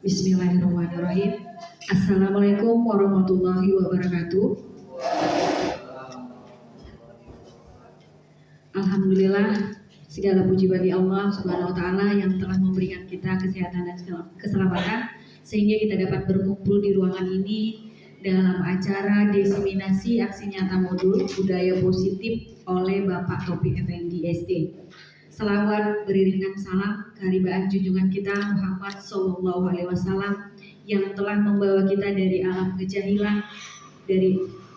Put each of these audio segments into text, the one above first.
Bismillahirrahmanirrahim. Assalamualaikum warahmatullahi wabarakatuh. Alhamdulillah, segala puji bagi Allah Subhanahu wa taala yang telah memberikan kita kesehatan dan keselamatan sehingga kita dapat berkumpul di ruangan ini dalam acara diseminasi aksi nyata modul budaya positif oleh Bapak Taufik Effendi SD. Selawat beriringan salam keharibaan junjungan kita Muhammad Sallallahu Alaihi Wasallam yang telah membawa kita dari alam kejahilan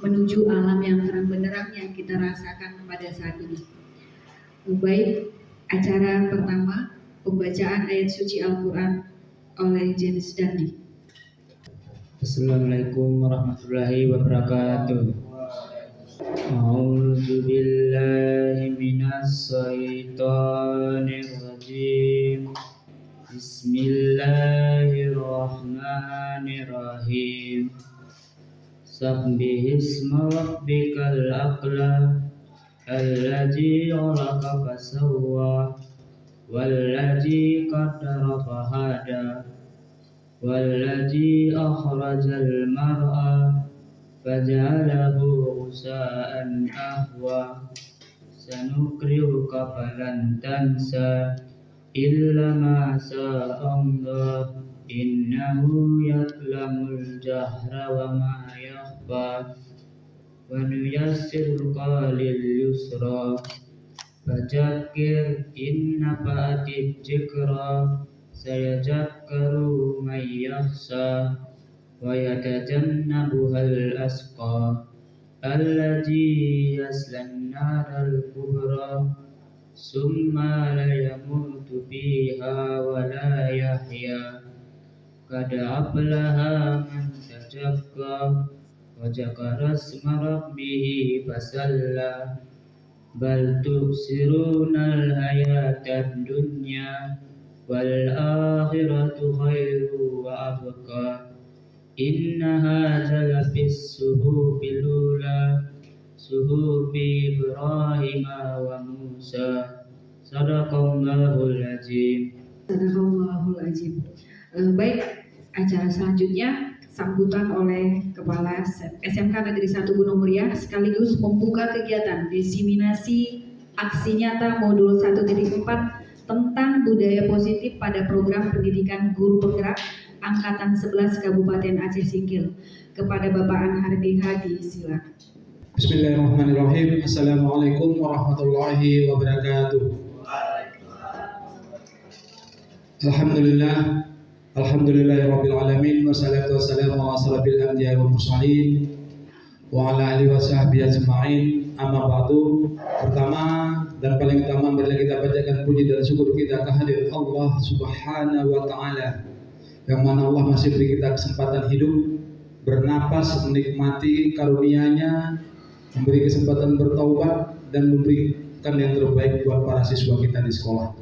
menuju alam yang terang benderang yang kita rasakan pada saat ini. Baik, acara pertama pembacaan ayat suci Al-Quran oleh James Dandi. Assalamualaikum warahmatullahi wabarakatuh. A'udzu billahi minas syaitonir rajim. Bismillahirrahmanirrahim. Sabbihisma rabbikal a'la alladzi khalaqa fasawwa walladzi qaddara fahada walladzi akhrajal mar'a faja'alahu ghusa'an ahwa sanukri'uka falan tansa illa ma sa'allah innahu ya'lamul jahra wa ma yakhfa wa nuyassiruka lil yusra fadzakir in nafa'ati dzikra sayadzakkaru may yakhsha wa yatajannabuhal asqa alladzi yaslan naral kubra summa la yamutu fiha wa la yahya qad aflaha man tazakka wa zakara isma rabbih fasalla bal tu'sirunal hayatad dunya wal akhiratu khairu wa abqa inna hadza lafis suhubil ula suhubi Ibrahim wa Musa sadaqallahul azim. Sadaqallahul azim. Baik, acara selanjutnya sambutan oleh Kepala SMK Negeri 1 Gunung Muria sekaligus membuka kegiatan diseminasi aksi nyata modul 1.4 tentang budaya positif pada program pendidikan guru penggerak Angkatan 11 Kabupaten Aceh Singkil. Kepada Bapak Anhardi Hadi, silakan. Bismillahirrahmanirrahim. Assalamualaikum warahmatullahi wabarakatuh. Alhamdulillahirabbil alamin wassalatu wassalamu ala asrofil anbiya'i wal mursalin wa ala alihi washabbihi ajma'in. Amma ba'du. Pertama dan paling utama marilah kita bacakan puji dan syukur kita kehadirat Allah Subhanahu wa taala yang mana Allah masih beri kita kesempatan hidup, bernapas, menikmati karunia-Nya, memberi kesempatan bertaubat dan memberikan yang terbaik buat para siswa kita di sekolah.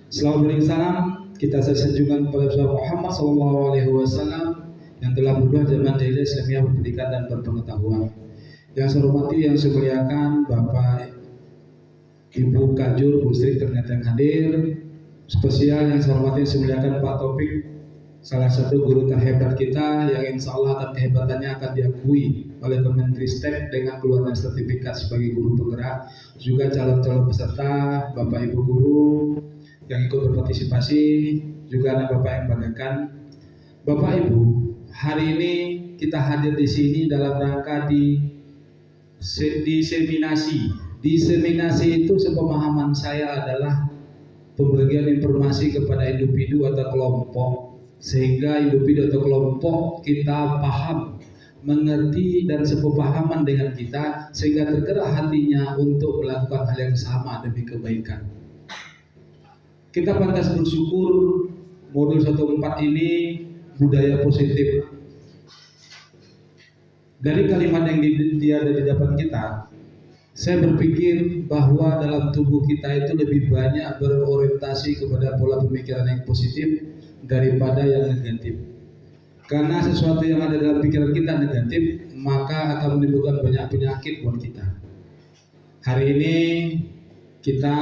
Selalu beri salam kita sesanjungan kepada Muhammad SAW yang telah berubah zaman jahiliyah Islamiyah berpendidikan dan berpengetahuan. Yang saya hormati, yang saya muliakan Bapak Ibu Kajur, Bu Sri ternyata yang hadir. Spesial yang saya hormati, saya muliakan Pak Taufik, salah satu guru terhebat kita yang insya Allah akan kehebatannya akan diakui oleh Kemenristek dengan keluarnya sertifikat sebagai guru penggerak. Juga calon-calon peserta, Bapak Ibu guru yang ikut berpartisipasi, juga anak Bapak yang banggakan. Bapak Ibu, hari ini kita hadir di sini dalam rangka diseminasi. Diseminasi itu sepemahaman saya adalah pembagian informasi kepada individu atau kelompok, sehingga individu atau kelompok kita paham, mengerti dan sepepahaman dengan kita, sehingga tergerak hatinya untuk melakukan hal yang sama demi kebaikan. Kita pantas bersyukur modul 1.4 ini budaya positif. Dari kalimat yang ada di depan kita, saya berpikir bahwa dalam tubuh kita itu lebih banyak berorientasi kepada pola pemikiran yang positif daripada yang negatif. Karena sesuatu yang ada dalam pikiran kita negatif, maka akan menimbulkan banyak penyakit buat kita. Hari ini kita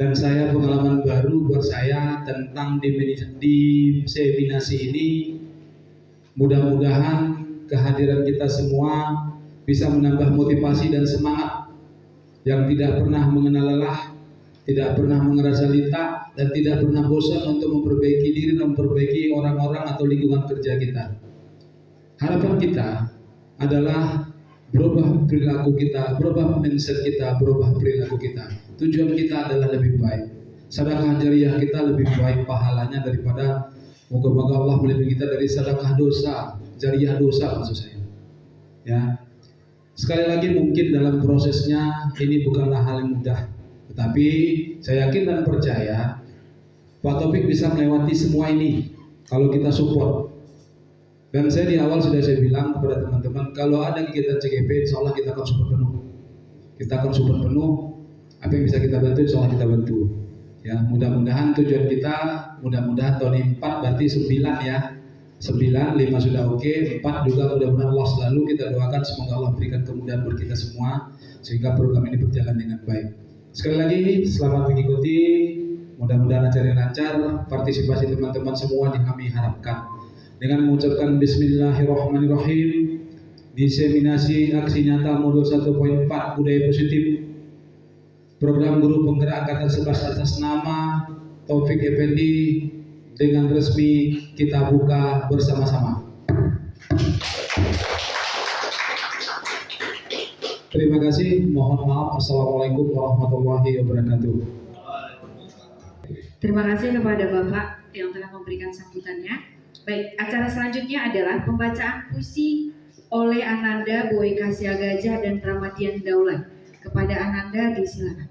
Dan saya pengalaman baru buat saya tentang diseminasi ini. Mudah-mudahan kehadiran kita semua bisa menambah motivasi dan semangat yang tidak pernah mengenal lelah, tidak pernah merasa lelah, dan tidak pernah bosan untuk memperbaiki diri dan memperbaiki orang-orang atau lingkungan kerja kita. Harapan kita adalah berubah perilaku kita, berubah mindset kita, berubah perilaku kita. Tujuan kita adalah lebih baik. Sedekah jariah kita lebih baik pahalanya daripada moga-moga Allah melindungi kita dari sedekah dosa, jariah dosa maksud saya. Ya. Sekali lagi mungkin dalam prosesnya ini bukanlah hal yang mudah, tetapi saya yakin dan percaya Pak Taufik bisa melewati semua ini kalau kita support. Dan saya di awal sudah saya bilang kepada teman-teman, kalau ada kegiatan CGP, insya Allah kita akan support penuh. Kita akan support penuh. Apa yang bisa kita bantu, insya Allah kita bantu. Ya, mudah-mudahan tujuan kita, mudah-mudahan tahun ini 4 berarti 9 ya. 9, 5 sudah oke, 4 juga mudah-mudahan Allah selalu kita doakan semoga Allah berikan kemudahan buat kita semua sehingga program ini berjalan dengan baik. Sekali lagi selamat mengikuti, mudah-mudahan acara lancar, partisipasi teman-teman semua yang kami harapkan. Dengan mengucapkan Bismillahirrahmanirrahim, diseminasi aksi nyata modul 1.4 budaya positif program guru penggerak angkatan 11 atas nama Taufik Effendi dengan resmi kita buka bersama-sama. Terima kasih, mohon maaf. Assalamualaikum warahmatullahi wabarakatuh. Terima kasih kepada Bapak yang telah memberikan sambutannya. Baik, acara selanjutnya adalah pembacaan puisi oleh Ananda Boyka Siagajah dan Ramadian Daulat. Kepada Ananda disilakan.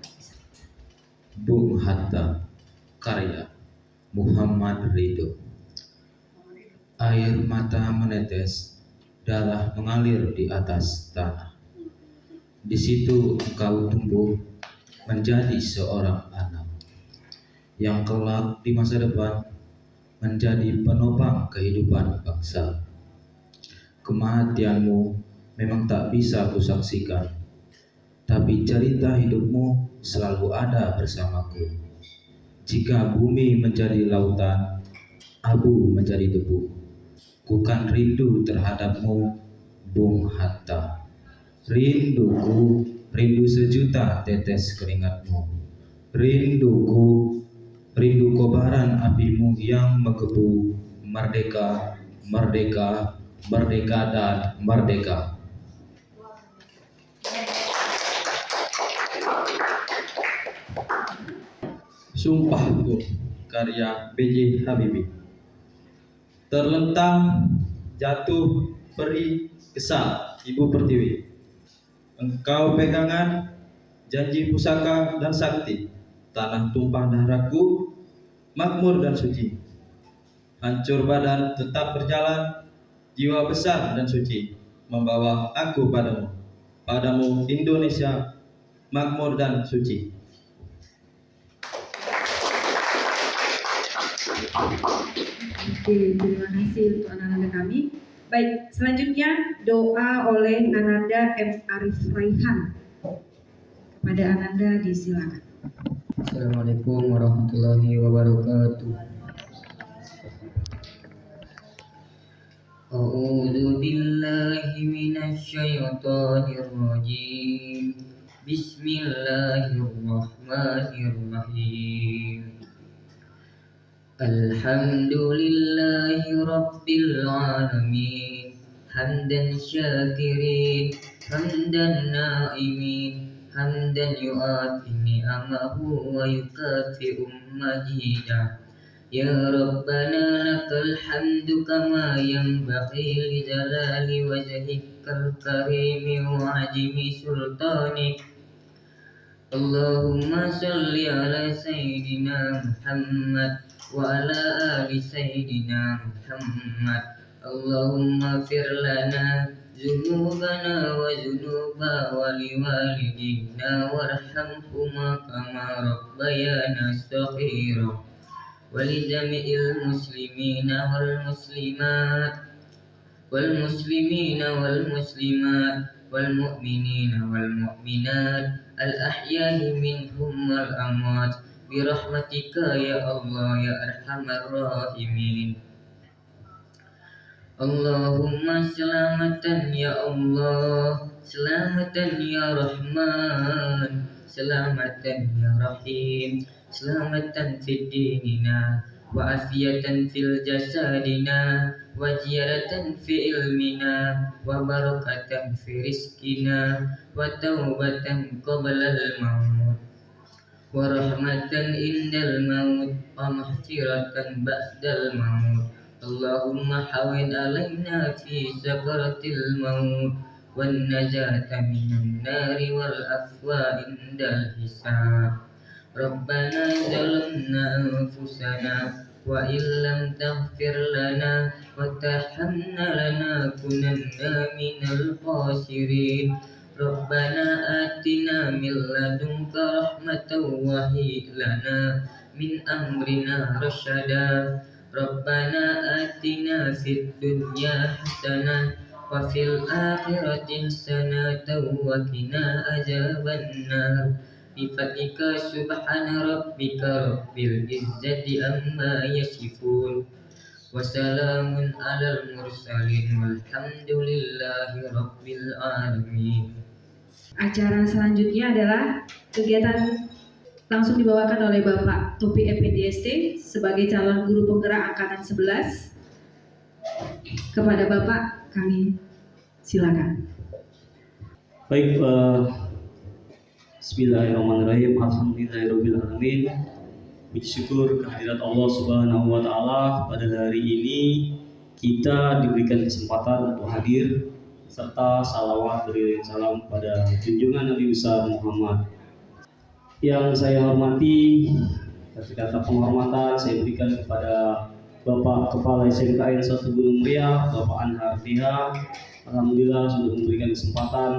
Bung Hatta, karya Muhammad Ridho. Air mata menetes, darah mengalir di atas tanah. Di situ engkau tumbuh menjadi seorang anak yang kelak di masa depan menjadi penopang kehidupan bangsa. Kematianmu memang tak bisa kusaksikan, tapi cerita hidupmu selalu ada bersamaku. Jika bumi menjadi lautan, abu menjadi debu, ku kan rindu terhadapmu, Bung Hatta. Rinduku, rindu sejuta tetes keringatmu. Rinduku, rindu kobaran apimu yang menggebu. Merdeka, merdeka, merdeka dan merdeka. Sumpahku, karya B.J. Habibie. Terlentang, jatuh, peri, kesal, Ibu Pertiwi. Engkau pegangan, janji pusaka dan sakti. Tanah tumpah darahku, makmur dan suci. Hancur badan tetap berjalan, jiwa besar dan suci membawa aku padamu. Padamu Indonesia, makmur dan suci. Oke, terima kasih untuk anak-anak kami. Baik, selanjutnya doa oleh Ananda M. Arif Raihan. Kepada Ananda disilakan. Assalamualaikum warahmatullahi wabarakatuh. A'udzu billahi minasy syaithanir rajim. Bismillahirrahmanirrahim. Alhamdulillahi rabbil alamin. Hamdan syakirin, hamdan na'imin, hamdan yu'afi ni'amahu wa yukafi'u majidah. Ya Rabbana lakal hamdu kama yanbaghi li jalali wajhikal karimi wa ajmi sultanik. Allahumma salli ala Sayyidina Muhammad wa ala ali Sayyidina Muhammad. Allahumma fir lana zunubana wa zunuba waliwalidina warhamhuma kama rabbayana saghira wa li jami'il muslimina wal muslimat والمسلمين والمسلمات والمؤمنين والمؤمنات الأحياء منهم والأموات birahmatika ya Allah ya arhamar rahimin. Allahumma selamatan ya Allah, selamatan ya Rahman, selamatan ya Rahim, selamatan fid dinina, wa afiyatan fil jasadina, wa ziyaratan fi ilmina, wa barakatan fi rizkina, wa taubatan qabla al-maut, wa rahmatan indal maut, wa mahfiratan ba'dal maut. Allahumma hawin alaina fi sakaratil maut, wan najata minan nari wal afwa indal hisab. Rabbana zalamna anfusana wa illam taghfir lana wa tarhamna lanakunanna minal khasirin. Rabbana atina min ladunka rahmatan wa hib lana min amrina rasyada. Rabbana atina fid dunya hasanah wa fil akhirati hasanatan wa qina adzabannar. Bifatika subhana rabbika rabbil izzati amma yasifun, wa salamun alal mursalin walhamdulillahi rabbil alamin. Acara selanjutnya adalah kegiatan langsung dibawakan oleh Bapak Topi EPDST sebagai calon guru penggerak angkatan 11. Kepada Bapak kami silakan. Baik, bismillahirrahmanirrahim. Alhamdulillahirrahmanirrahim. Puji syukur kehadirat Allah Subhanahu wa Ta'ala. Pada hari ini kita diberikan kesempatan untuk hadir serta salawat beriring salam pada junjungan Nabi besar Muhammad. Yang saya hormati, kata penghormatan saya berikan kepada Bapak Kepala SMKN 1 Gunung Muria, Bapak Anhar Fiha. Alhamdulillah sudah memberikan kesempatan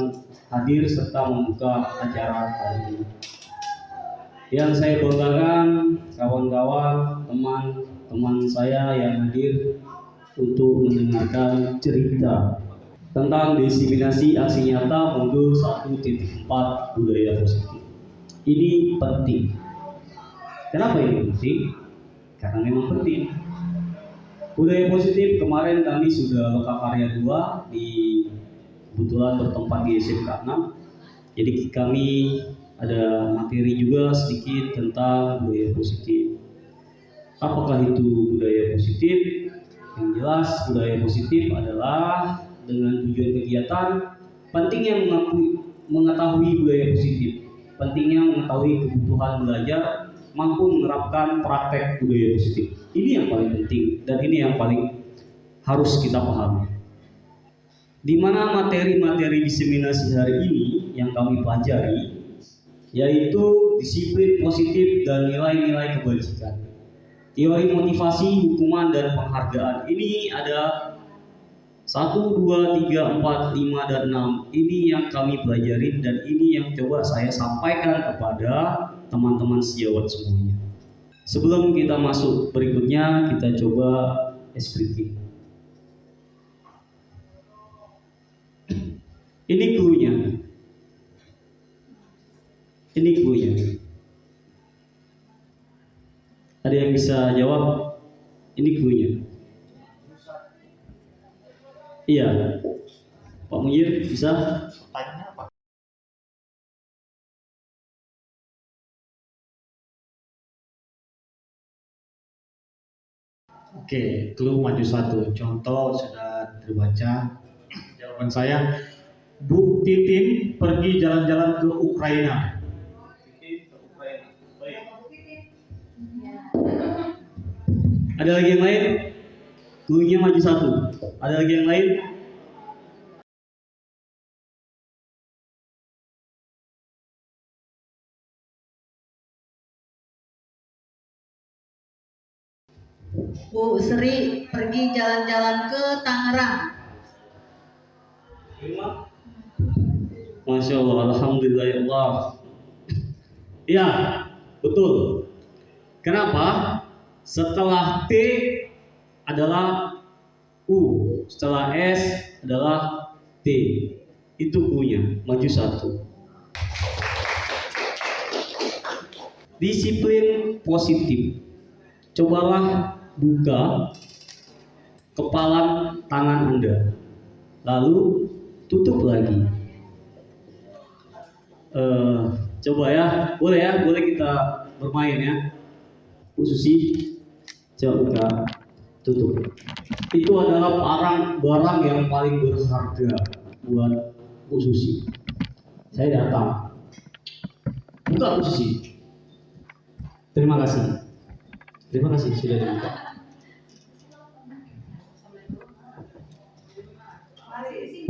hadir serta membuka acara hari ini. Yang saya banggakan kawan-kawan, teman-teman saya yang hadir untuk mendengarkan cerita tentang diseminasi aksi nyata modul 1.4 budaya positif. Ini penting. Kenapa ini penting? Karena memang penting. Budaya positif kemarin kami sudah loka karya 2 di kebetulan bertempat di SMK 6. Jadi kami ada materi juga sedikit tentang budaya positif. Apakah itu budaya positif? Yang jelas budaya positif adalah dengan tujuan kegiatan pentingnya mengetahui budaya positif. Pentingnya mengetahui kebutuhan belajar, mampu menerapkan praktek budaya positif. Ini yang paling penting dan ini yang paling harus kita pahami. Di mana materi-materi diseminasi hari ini yang kami pelajari yaitu disiplin positif dan nilai-nilai kebajikan. Teori motivasi, hukuman dan penghargaan. Ini ada 1, 2, 3, 4, 5, dan 6. Ini yang kami pelajarin dan ini yang coba saya sampaikan kepada teman-teman sejawat semuanya. Sebelum kita masuk berikutnya, kita coba scripting. Ini clue-nya. Ini clue-nya. Ada yang bisa jawab? Ini clue-nya. Iya, Pak Munir bisa? Pertanyaannya apa? Oke, clue maju 1. Contoh sudah terbaca. Jawaban saya, Bu Titin pergi jalan-jalan ke Ukraina. Ada lagi yang lain? Clue-nya maju 1. Ada lagi yang lain? Bu Sri pergi jalan-jalan ke Tangerang. Masya Allah, Alhamdulillah ya Allah. Ya, betul. Kenapa? Setelah T adalah U, setelah S adalah T. Itu U-nya, maju 1. Disiplin positif. Cobalah buka kepalan tangan Anda, lalu tutup lagi. Coba ya, boleh kita bermain ya. Bu Susi, coba buka, tutup. Itu adalah barang yang paling berharga buat Bu Susi. Saya datang, buka Bu Susi. Terima kasih sudah dibuka.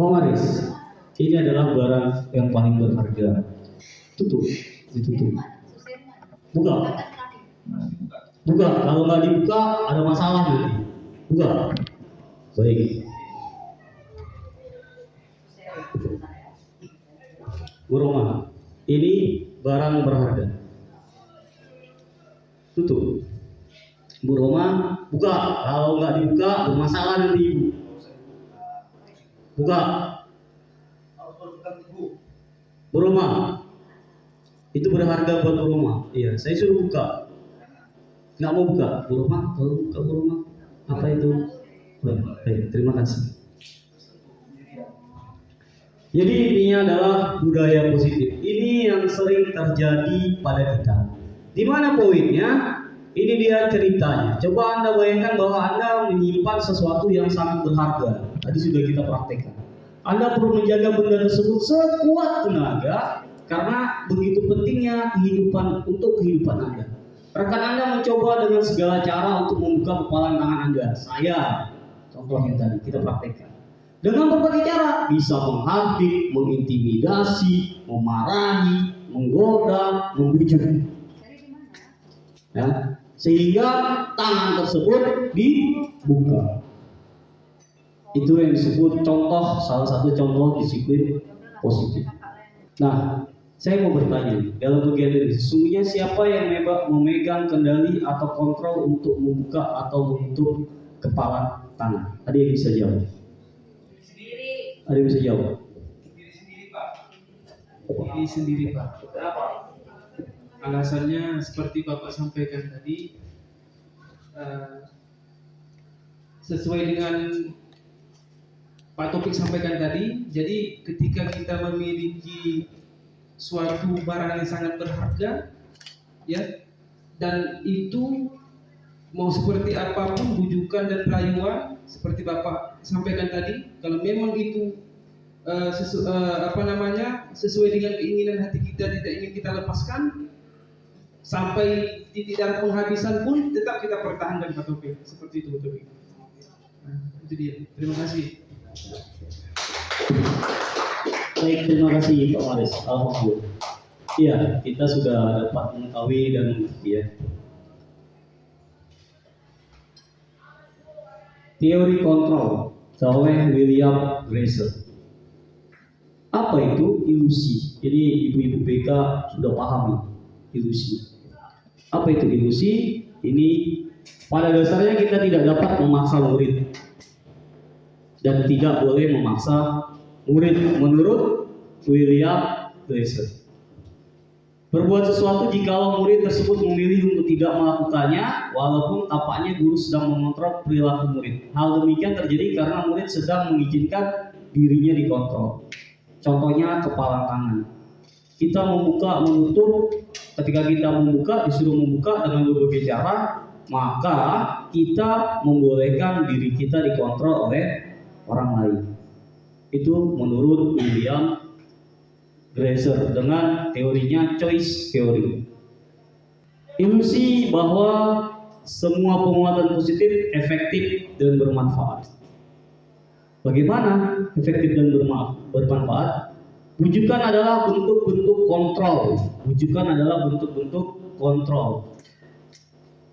Maris, ini adalah barang yang paling berharga. Ditutup. Buka. Kalau nggak dibuka ada masalah nanti. Buka. Baik. Bu Roma, ini barang berharga. Tutup. Bu Roma, buka. Kalau nggak dibuka bermasalah nanti ibu. Buka. Bu Roma, itu berharga buat Bu Roma. Iya, saya suruh buka. Nggak mau buka, Bu Roma. Kalau buka Bu Roma, apa itu? Baik, terima kasih. Jadi intinya adalah budaya positif. Ini yang sering terjadi pada kita. Di mana poinnya? Ini dia ceritanya. Coba Anda bayangkan bahwa Anda menyimpan sesuatu yang sangat berharga. Tadi sudah kita praktekkan. Anda perlu menjaga benda tersebut sekuat tenaga karena begitu pentingnya untuk kehidupan Anda. Rekan Anda mencoba dengan segala cara untuk membuka kepalan tangan Anda. Saya, contohnya tadi kita praktekkan. Dengan berbagai cara, bisa menghardik, mengintimidasi, memarahi, menggoda, membujuk. Ya, sehingga tangan tersebut dibuka. Itu yang disebut salah satu contoh disiplin positif. Nah, saya mau bertanya, dalam bagian ini sesungguhnya siapa yang memegang kendali atau kontrol untuk membuka atau menutup kepala tangan? Ada yang bisa jawab? Ada yang bisa jawab? Diri sendiri Pak. Alasannya seperti Bapak sampaikan tadi, sesuai dengan Pak Topik sampaikan tadi. Jadi ketika kita memiliki suatu barang yang sangat berharga, ya, dan itu mau seperti apapun bujukan dan rayuan seperti Bapak sampaikan tadi, kalau memang itu sesuai dengan keinginan hati kita, tidak ingin kita lepaskan sampai titik darah penghabisan pun tetap kita pertahankan Pak Topik. Seperti itu Pak Topik. Nah, itu dia. Terima kasih. Baik, terima kasih Pak Maris. Alhamdulillah. Iya, kita sudah dapat mengetahui dan ya. Teori kontrol oleh William Glasser. Apa itu ilusi? Jadi ibu-ibu BK sudah paham ilusi. Apa itu ilusi? Ini pada dasarnya kita tidak dapat memaksa murid dan tidak boleh memaksa murid menurut William Glasser. Berbuat sesuatu jikalau murid tersebut memilih untuk tidak melakukannya, walaupun tampaknya guru sedang mengontrol perilaku murid. Hal demikian terjadi karena murid sedang mengizinkan dirinya dikontrol. Contohnya kepala tangan. Kita membuka, menutup. Ketika kita membuka, disuruh membuka dengan berbagai cara, maka kita membolehkan diri kita dikontrol oleh orang lain. Itu menurut William Glasser dengan teorinya choice theory. Ilusi bahwa semua penguatan positif efektif dan bermanfaat. Bagaimana efektif dan bermanfaat? Wujukan adalah bentuk-bentuk kontrol.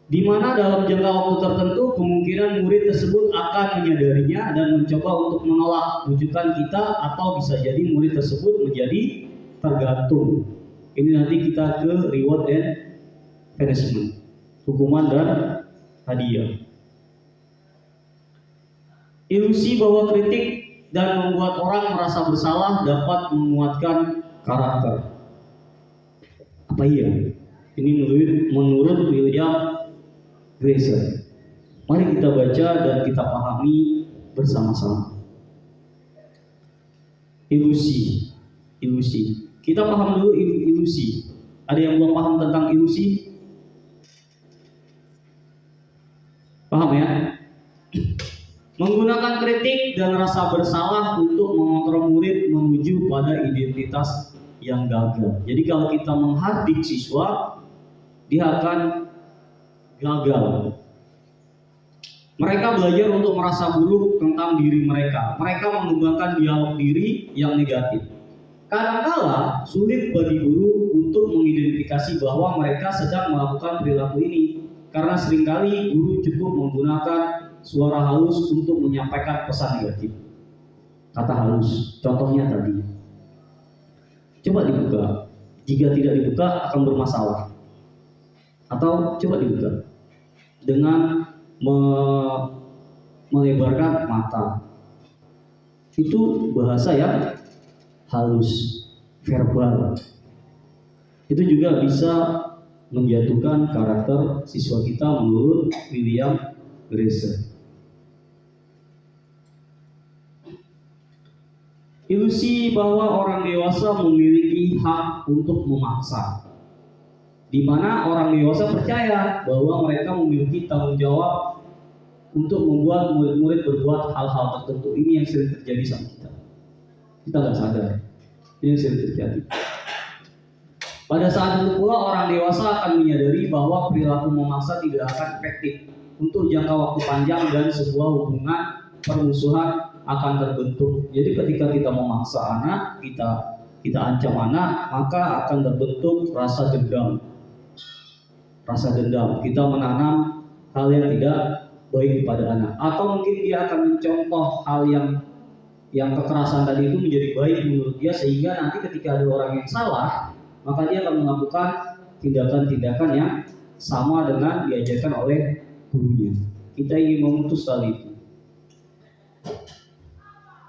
Di mana dalam jangka waktu tertentu kemungkinan murid tersebut akan menyadarinya dan mencoba untuk menolak wujukan kita, atau bisa jadi murid tersebut menjadi tergantung. Ini nanti kita ke reward and punishment, hukuman dan hadiah. Ilusi bahwa kritik dan membuat orang merasa bersalah dapat menguatkan karakter. Apa iya? Ini menurut William Glaser. Mari kita baca dan kita pahami bersama-sama. Ilusi. Kita paham dulu ilusi. Ada yang belum paham tentang ilusi? Paham ya? Menggunakan kritik dan rasa bersalah untuk mengontrol murid menuju pada identitas yang gagal. Jadi kalau kita menghardik siswa, dia akan gagal. Mereka belajar untuk merasa buruk tentang diri mereka. Mereka mengembangkan dialog diri yang negatif. Kadang-kala sulit bagi guru untuk mengidentifikasi bahwa mereka sedang melakukan perilaku ini, karena seringkali guru cukup menggunakan suara halus untuk menyampaikan pesan negatif. Kata halus, contohnya tadi. Coba dibuka. Jika tidak dibuka akan bermasalah. Atau coba dibuka dengan melebarkan mata. Itu bahasa yang halus, verbal. Itu juga bisa menjatuhkan karakter siswa kita menurut William Glaser. Ilusi bahwa orang dewasa memiliki hak untuk memaksa, di mana orang dewasa percaya bahwa mereka memiliki tanggung jawab untuk membuat murid-murid berbuat hal-hal tertentu. Ini yang sering terjadi sama kita. Kita nggak sadar. Ini yang sering terjadi. Pada saat itu pula orang dewasa akan menyadari bahwa perilaku memaksa tidak akan efektif untuk jangka waktu panjang dan sebuah hubungan permusuhan akan terbentuk. Jadi ketika kita memaksa anak, kita ancam anak, maka akan terbentuk rasa dendam. Rasa dendam. Kita menanam hal yang tidak baik kepada anak. Atau mungkin dia akan mencontoh hal yang kekerasan tadi itu menjadi baik menurut dia, sehingga nanti ketika ada orang yang salah, maka dia akan melakukan tindakan-tindakan yang sama dengan diajarkan oleh gurunya. Kita ingin memutus tali itu.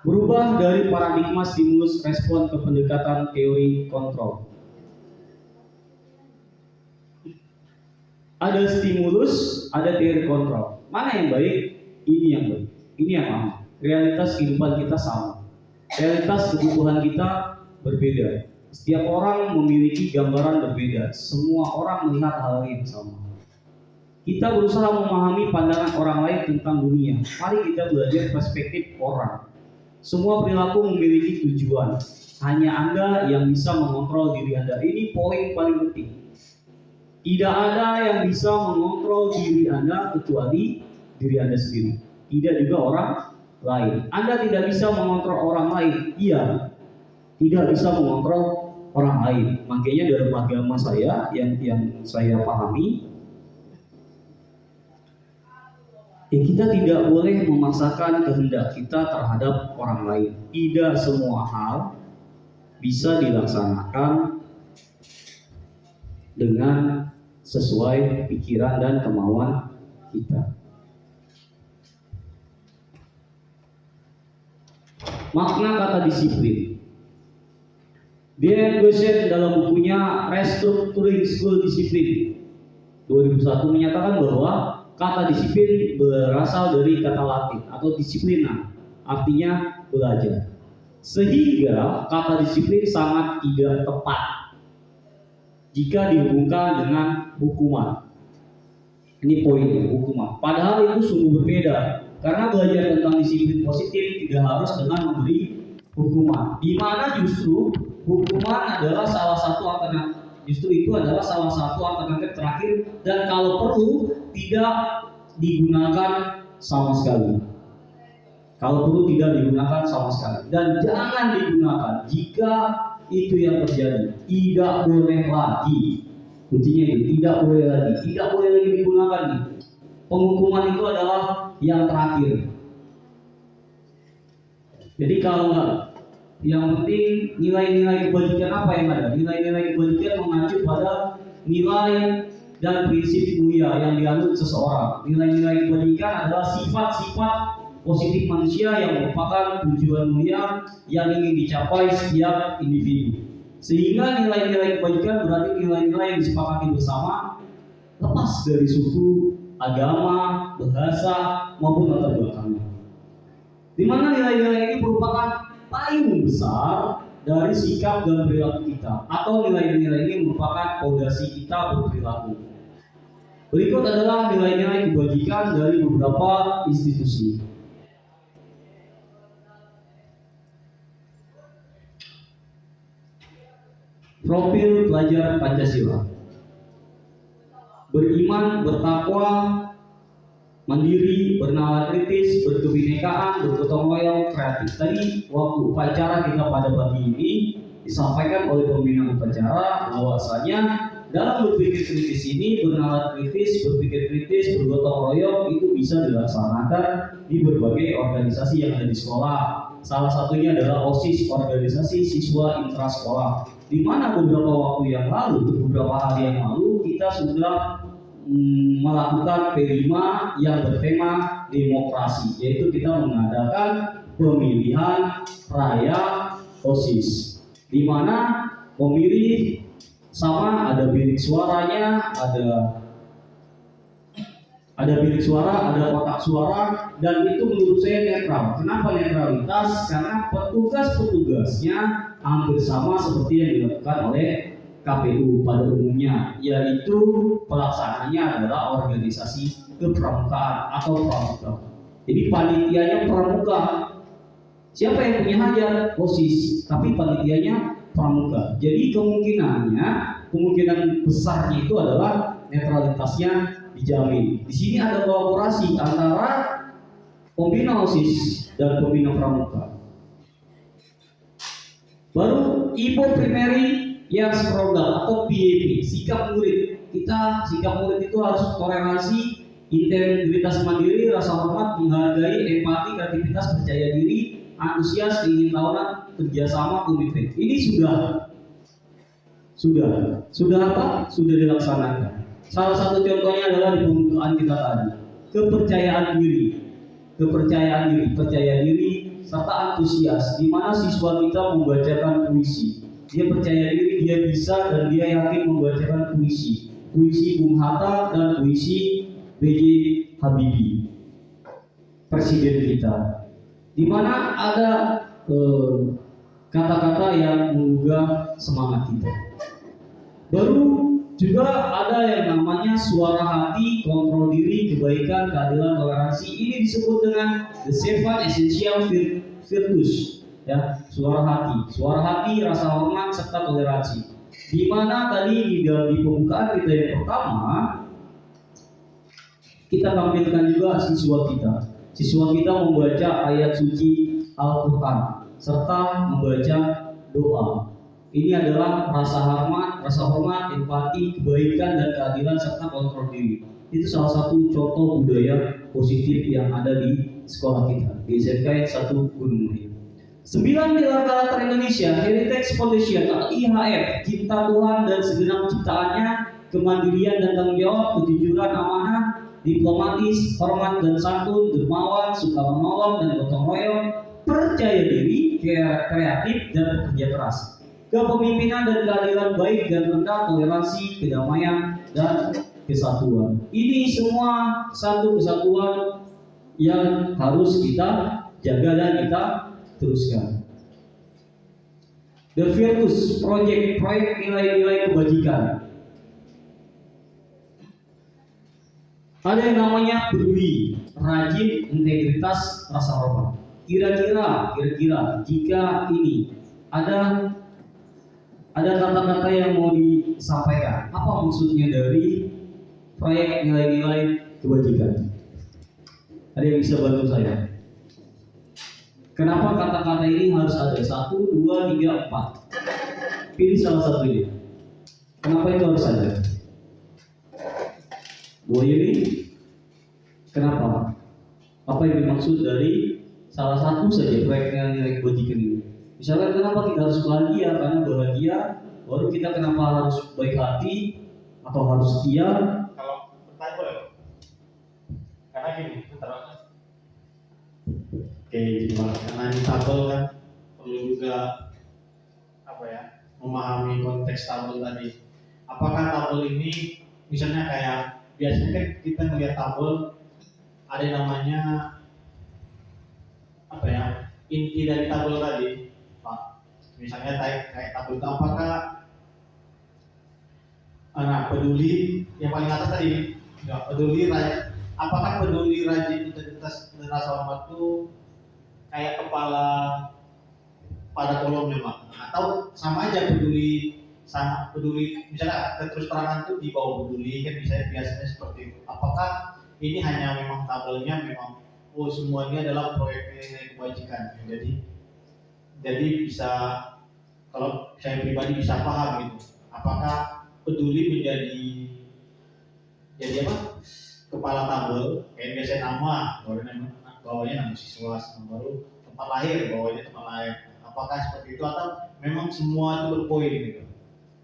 Berubah dari paradigma stimulus respon ke pendekatan teori kontrol. Ada stimulus, ada teori kontrol. Mana yang baik? Ini yang baik. Ini yang aman. Realitas kehidupan kita sama. Realitas kebutuhan kita berbeda. Setiap orang memiliki gambaran berbeda. Semua orang melihat hal yang sama. Kita berusaha memahami pandangan orang lain tentang dunia. Mari kita belajar perspektif orang. Semua perilaku memiliki tujuan. Hanya Anda yang bisa mengontrol diri Anda. Ini poin paling penting. Tidak ada yang bisa mengontrol diri Anda kecuali diri Anda sendiri. Tidak juga orang lain. Anda tidak bisa mengontrol orang lain. Iya, tidak bisa mengontrol orang lain. Makanya dalam agama saya yang saya pahami, kita tidak boleh memaksakan kehendak kita terhadap orang lain. Tidak semua hal bisa dilaksanakan dengan sesuai pikiran dan kemauan kita. Makna kata disiplin. William Glaser dalam bukunya Restructuring School Discipline 2001 menyatakan bahwa kata disiplin berasal dari kata Latin atau disiplina, artinya belajar. Sehingga kata disiplin sangat tidak tepat jika dihubungkan dengan hukuman. Ini poinnya, hukuman. Padahal itu sungguh berbeda, karena belajar tentang disiplin positif tidak harus dengan memberi hukuman. Di mana justru hukuman adalah salah satu alternatif. Justru itu adalah salah satu alternatif terakhir, dan kalau perlu tidak digunakan sama sekali. Kalau perlu tidak digunakan sama sekali, dan jangan digunakan jika itu yang terjadi. Tidak boleh lagi. Kuncinya itu, tidak boleh lagi. Tidak boleh lagi digunakan. Penghukuman itu adalah yang terakhir. Jadi kalau nggak, yang penting nilai-nilai kebajikan apa yang ada? Nilai-nilai kebajikan mengacu pada nilai dan prinsip mulia yang dianut seseorang. Nilai-nilai kebajikan adalah sifat-sifat positif manusia yang merupakan tujuan mulia yang ingin dicapai setiap individu. Sehingga nilai-nilai kebajikan berarti nilai-nilai yang disepakati bersama, lepas dari suku, agama, bahasa, maupun latar belakangnya. Di mana nilai-nilai ini merupakan payung besar dari sikap dan perilaku kita, atau nilai-nilai ini merupakan fondasi kita berperilaku. Berikut adalah nilai-nilai kebajikan dari beberapa institusi. Profil pelajar Pancasila: beriman, bertakwa, mandiri, bernalar kritis, berkebinekaan, bergotong royong, kreatif. Tadi waktu upacara kita pada pagi ini disampaikan oleh pembina upacara bahwasanya dalam berpikir kritis ini, bernalar kritis, berpikir kritis, bergotong royong itu bisa dilaksanakan di berbagai organisasi yang ada di sekolah. Salah satunya adalah OSIS, organisasi siswa intrasekolah, di mana beberapa waktu yang lalu, beberapa hari yang lalu kita sudah melakukan P5 yang bertema demokrasi, yaitu kita mengadakan pemilihan raya OSIS, di mana pemilih sama ada bilik suaranya, ada bilik suara, ada kotak suara, dan itu menurut saya netral. Kenapa netralitas? Karena petugas-petugasnya hampir sama seperti yang dilakukan oleh KPU pada umumnya, yaitu pelaksananya adalah organisasi kepramukaan atau pramuka. Jadi panitianya pramuka. Siapa yang punya hajat? OSIS, tapi panitianya pramuka. Jadi kemungkinan besarnya itu adalah netralitasnya dijamin. Di sini ada kolaborasi antara pembina OSIS dan pembina pramuka. Baru IPO primary yang program atau PAP, sikap murid. Sikap murid itu harus toleransi, integritas mandiri, rasa hormat, menghargai, empati, kreativitas, percaya diri, antusias, keingintahuan, kerjasama, komitmen. Ini sudah apa? Sudah dilaksanakan. Salah satu contohnya adalah di pembukaan kita tadi, kepercayaan diri, percaya diri, serta antusias, di mana siswa kita membacakan puisi. Dia percaya diri, dia bisa dan dia yakin membacakan puisi Bung Hatta dan puisi B.J. Habibie, presiden kita, di mana ada kata-kata yang menggugah semangat kita. Baru juga ada yang namanya suara hati, kontrol diri, kebaikan, keadilan, toleransi. Ini disebut dengan the seven essential virtues. Ya, suara hati, rasa hormat serta toleransi. Di mana tadi di pembukaan kita yang pertama kita tampilkan juga siswa kita membaca ayat suci Al-Quran serta membaca doa. Ini adalah rasa hormat, empati, kebaikan dan keadilan serta kontrol diri. Itu salah satu contoh budaya positif yang ada di sekolah kita di SMK 1 Gunung Muria. 9 pilar karakter Indonesia, Heritage Foundation atau IHF, cinta Tuhan dan segenap ciptaannya, kemandirian dan tanggung jawab, kejujuran, amanah, diplomatis, hormat dan santun, dermawan, suka menolong dan gotong royong, percaya diri, kreatif dan bekerja keras, kepemimpinan dan keadilan baik dan rendah, toleransi, kedamaian dan kesatuan. Ini semua satu kesatuan yang harus kita jaga dan kita teruskan. The Virtus Project, proyek nilai-nilai kebajikan. Ada yang namanya peduli, rajin, integritas, rasa hormat. Kira-kira jika ini ada kata-kata yang mau disampaikan, apa maksudnya dari proyek nilai-nilai kebajikan? Ada yang bisa bantu saya? Kenapa kata-kata ini harus ada? 1, 2, 3, 4. Pilih salah satunya. Kenapa itu harus ada? Bu ini, kenapa? Apa yang dimaksud dari salah satu saja proyek nilai kebajikan ini? Misalnya kenapa kita harus bahagia? Karena bahagia, baru kita kenapa harus baik hati atau harus setia? Kalau bertanya boleh? Karena gini, Oke, karena ini tabel kan perlu juga memahami konteks tabel tadi. Apakah tabel ini misalnya kayak biasanya kan kita melihat tabel ada yang namanya apa ya, inti dari tabel tadi, Pak. Misalnya kayak tabel itu apakah peduli yang paling atas tadi, enggak peduli apakah peduli rajin integritas dan rasa hormat itu kayak kepala pada kolomnya, Pak, atau sama aja peduli misalnya terus terangan itu di bawah peduli kan biasanya seperti itu. Apakah ini hanya memang tabelnya memang semuanya adalah proyek nilai kebajikan, jadi bisa, kalau saya pribadi bisa paham gitu, apakah peduli menjadi apa, kepala tabel kayak biasanya nama bawahnya nama siswa, nama baru tempat lahir bawahnya tempat lahir, apakah seperti itu atau memang semua itu berpoin gitu,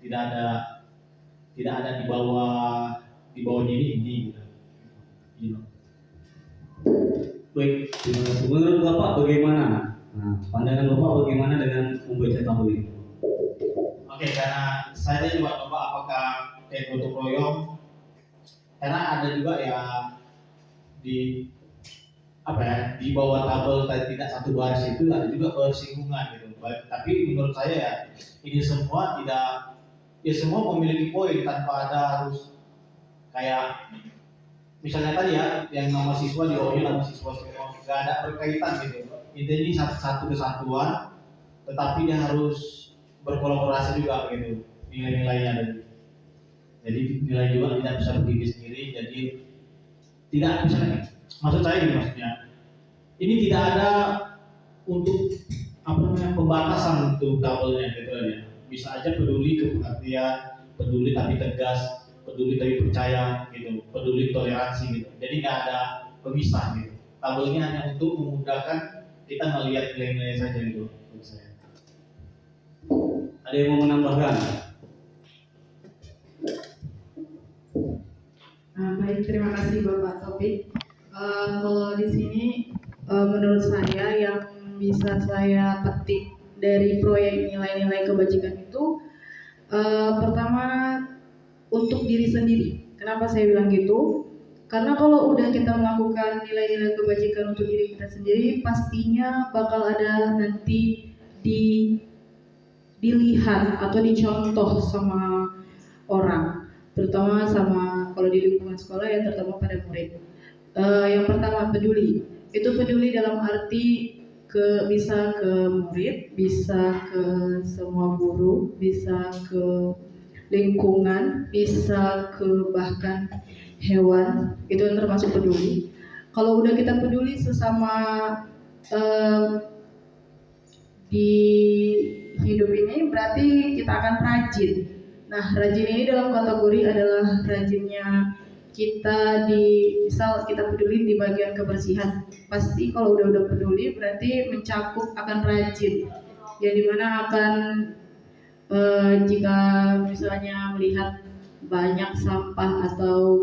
tidak ada di bawahnya ini gitu. Baik, terima kasih. Menurut Bapak bagaimana? Nah, pandangan Bapak bagaimana dengan membaca tabel ini? Oke, karena saya juga coba apakah gotong royong, karena ada juga ya di bawah tabel tidak satu baris itu ada juga bersinggungan gitu. Tapi menurut saya ya ini semua semua memiliki poin tanpa ada harus kayak misalnya tadi ya yang nama siswa di bawahnya nama siswa semua, nggak ada berkaitan gitu. Intinya ini satu kesatuan, tetapi dia harus berkolaborasi juga gitu nilai-nilainya tadi. Jadi nilai juga tidak bisa berdiri sendiri. Jadi tidak misalnya, maksud saya ini maksudnya ini tidak ada untuk pembatasan untuk tabelnya gitu ya. Bisa aja peduli keperhatian, peduli tapi tegas, peduli tapi percaya gitu, peduli toleransi gitu. Jadi nggak ada pemisah gitu. Tabelnya hanya untuk memudahkan kita melihat nilai-nilai saja gitu. Ada yang mau menambahkan? Baik, terima kasih Bapak Taufik. Kalau di sini menurut saya yang bisa saya petik dari proyek nilai-nilai kebajikan itu pertama untuk diri sendiri. Kenapa saya bilang gitu? Karena kalau udah kita melakukan nilai-nilai kebajikan untuk diri kita sendiri, pastinya bakal ada nanti dilihat atau dicontoh sama orang, terutama sama kalau di lingkungan sekolah ya, terutama pada murid. Yang pertama peduli, itu peduli dalam arti bisa ke murid, bisa ke semua guru, bisa ke lingkungan, bisa ke bahkan hewan, itu yang termasuk peduli. Kalau udah kita peduli sesama di hidup ini, berarti kita akan rajin. Nah, rajin ini dalam kategori adalah rajinnya kita misal kita peduli di bagian kebersihan. Pasti kalau udah peduli berarti mencakup akan rajin. Yang dimana akan jika misalnya melihat banyak sampah atau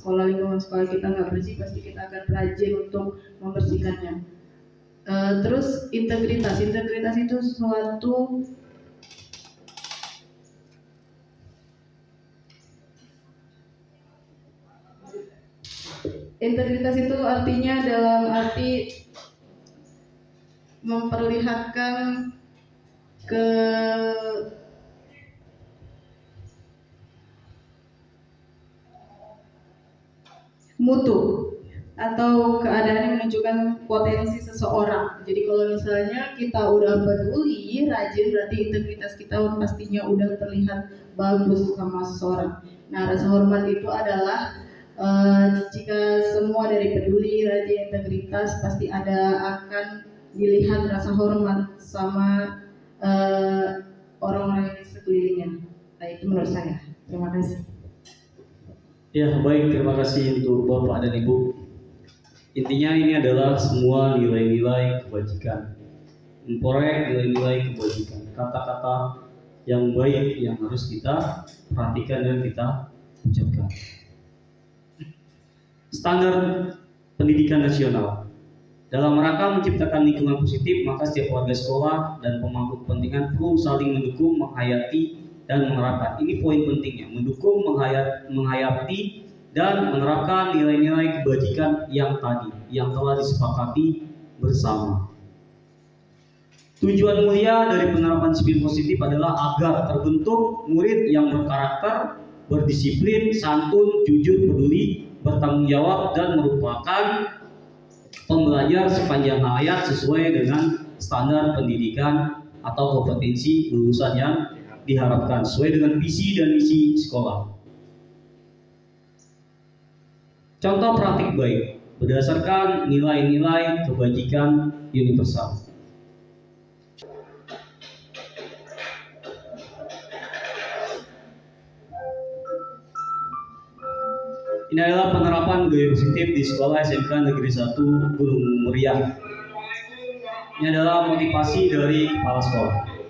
lingkungan sekolah kita nggak bersih, pasti kita akan rajin untuk membersihkannya. Terus integritas itu suatu integritas itu artinya dalam arti memperlihatkan mutu atau keadaan yang menunjukkan potensi seseorang. Jadi kalau misalnya kita udah peduli, rajin, berarti integritas kita pastinya udah terlihat bagus sama seseorang. Nah, rasa hormat itu adalah jika semua dari peduli, rajin, integritas, pasti akan dilihat rasa hormat sama orang-orang yang di sekelilingnya. Nah, itu menurut saya. Terima kasih. Ya, baik, terima kasih untuk Bapak dan Ibu. Intinya ini adalah semua nilai-nilai kebajikan, memproyek nilai-nilai kebajikan, kata-kata yang baik yang harus kita perhatikan dan kita ucapkan. Standar pendidikan nasional Dalam rangka menciptakan lingkungan positif, maka setiap warga sekolah dan pemangku kepentingan perlu saling mendukung, menghayati, dan menerapkan. Ini poin pentingnya, mendukung, menghayati, dan menerapkan nilai-nilai kebajikan yang telah disepakati bersama. Tujuan mulia dari penerapan disiplin positif adalah agar terbentuk murid yang berkarakter, berdisiplin, santun, jujur, peduli, bertanggung jawab, dan merupakan pembelajar sepanjang hayat sesuai dengan standar pendidikan atau kompetensi lulusan yang diharapkan sesuai dengan visi dan misi sekolah. Contoh praktik baik berdasarkan nilai-nilai kebajikan universal. Ini adalah penerapan budaya positif di sekolah SMK Negeri 1 Gunung Meriah. Ini adalah motivasi dari kepala sekolah.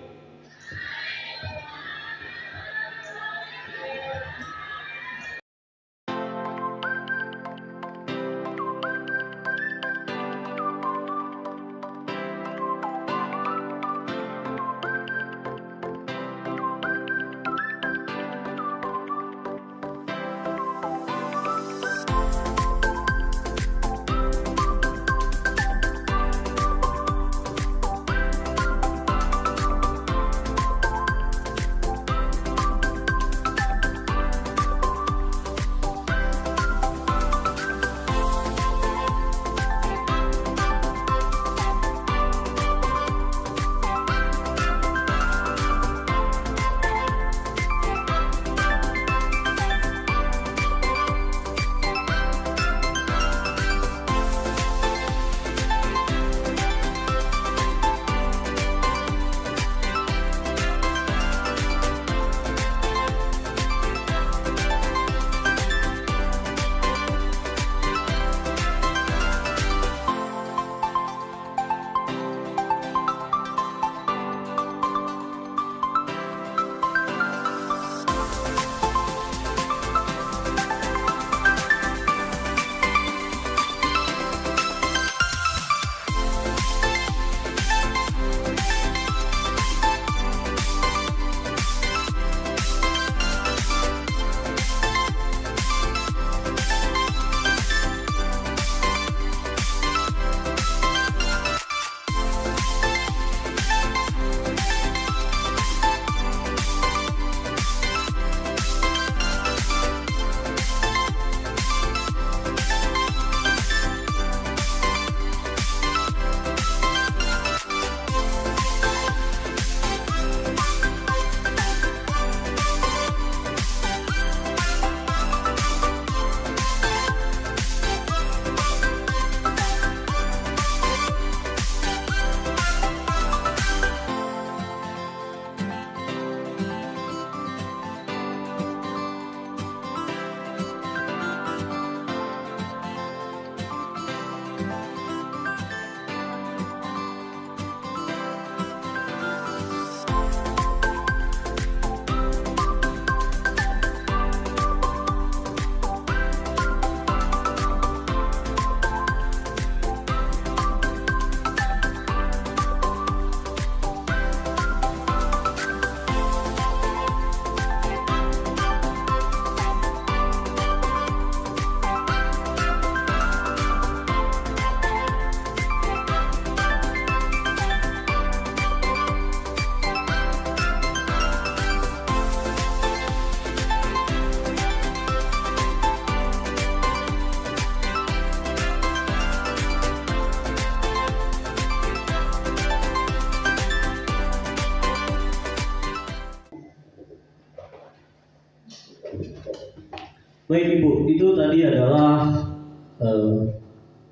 Baik Ibu, itu tadi adalah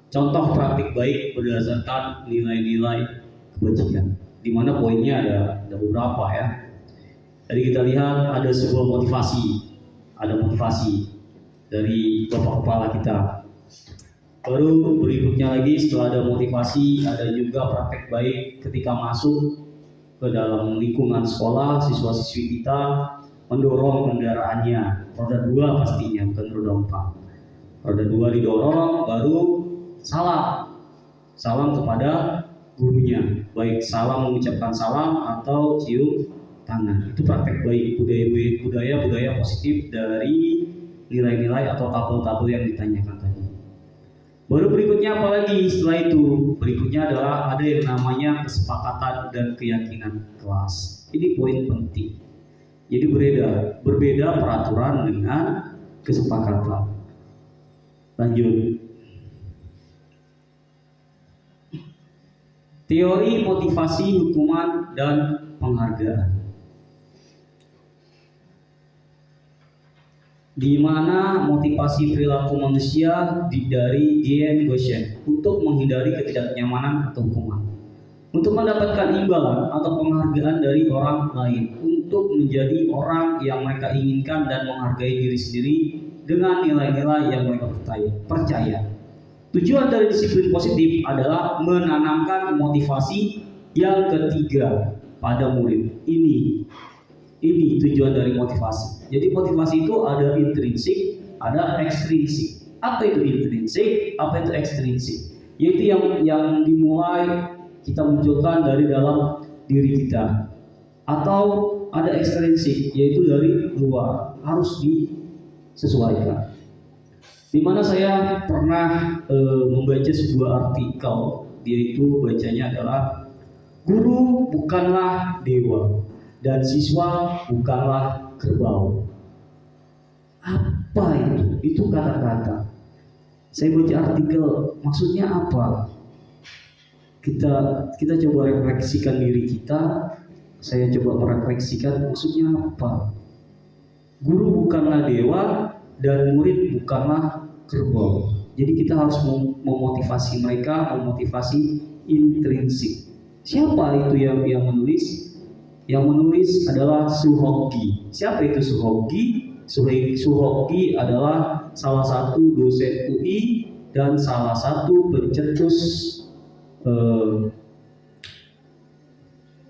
contoh praktik baik berdasarkan nilai-nilai kebajikan. Di mana poinnya ada beberapa ya. Tadi kita lihat ada sebuah motivasi dari Bapak Kepala kita. Baru berikutnya lagi setelah ada motivasi, ada juga praktek baik ketika masuk ke dalam lingkungan sekolah, siswa-siswi kita mendorong kendaraannya, roda 2 pastinya, bukan roda 4. Roda 2 didorong, baru salam salam kepada gurunya, baik salam mengucapkan salam atau cium tangan. Itu praktek baik, budaya positif dari nilai-nilai atau tabel-tabel yang ditanyakan tadi. Baru berikutnya apalagi setelah itu? Berikutnya adalah ada yang namanya kesepakatan dan keyakinan kelas. Ini poin penting. Jadi berbeda peraturan dengan kesepakatan. Lanjut. Teori motivasi, hukuman, dan penghargaan. Di mana motivasi perilaku manusia dari Jean Goshen untuk menghindari ketidaknyamanan atau hukuman, untuk mendapatkan imbalan atau penghargaan dari orang lain, untuk menjadi orang yang mereka inginkan dan menghargai diri sendiri dengan nilai-nilai yang mereka percaya. Tujuan dari disiplin positif adalah menanamkan motivasi yang ketiga pada murid. Ini tujuan dari motivasi. Jadi motivasi itu ada intrinsik, ada ekstrinsik. Apa itu intrinsik? Apa itu ekstrinsik? Yaitu yang dimulai kita munculkan dari dalam diri kita. Atau ada ekstrinsik, yaitu dari luar, harus disesuaikan. Di mana saya pernah membaca sebuah artikel, dia itu bacanya adalah guru bukanlah dewa dan siswa bukanlah kerbau. Apa itu? Itu kata-kata. Saya baca artikel, maksudnya apa? Kita coba refleksikan diri kita. Saya coba merefleksikan maksudnya apa. Guru bukanlah dewa dan murid bukanlah kerbau. Jadi kita harus memotivasi mereka, memotivasi intrinsik. Siapa itu yang menulis? Yang menulis adalah Suhoki. Siapa itu Suhoki? Suhoki adalah salah satu dosen UI dan salah satu pencetus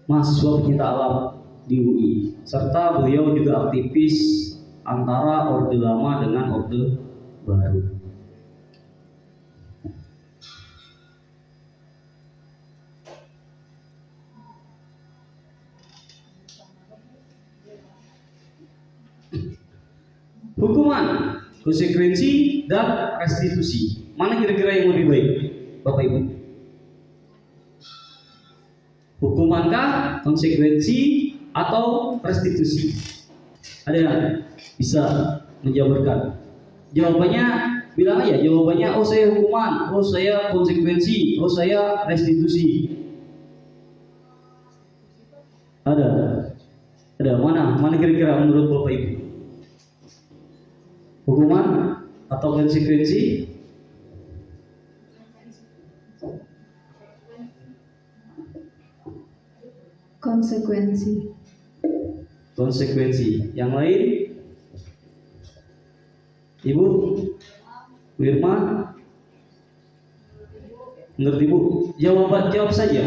mahasiswa pencinta alam di UI, serta beliau juga aktivis antara Orde Lama dengan Orde Baru. Hukuman, konsekuensi, dan restitusi. Mana kira-kira yang lebih baik, Bapak Ibu? Hukumankah, konsekuensi, atau restitusi? Ada yang bisa menjabarkan? Jawabannya bilang aja, jawabannya oh saya hukuman, oh saya konsekuensi, oh saya restitusi. Ada mana kira-kira menurut Bapak Ibu? Hukuman atau konsekuensi? Konsekuensi. Yang lain? Ibu? Bu Irma? Menurut Ibu? Jawab saja.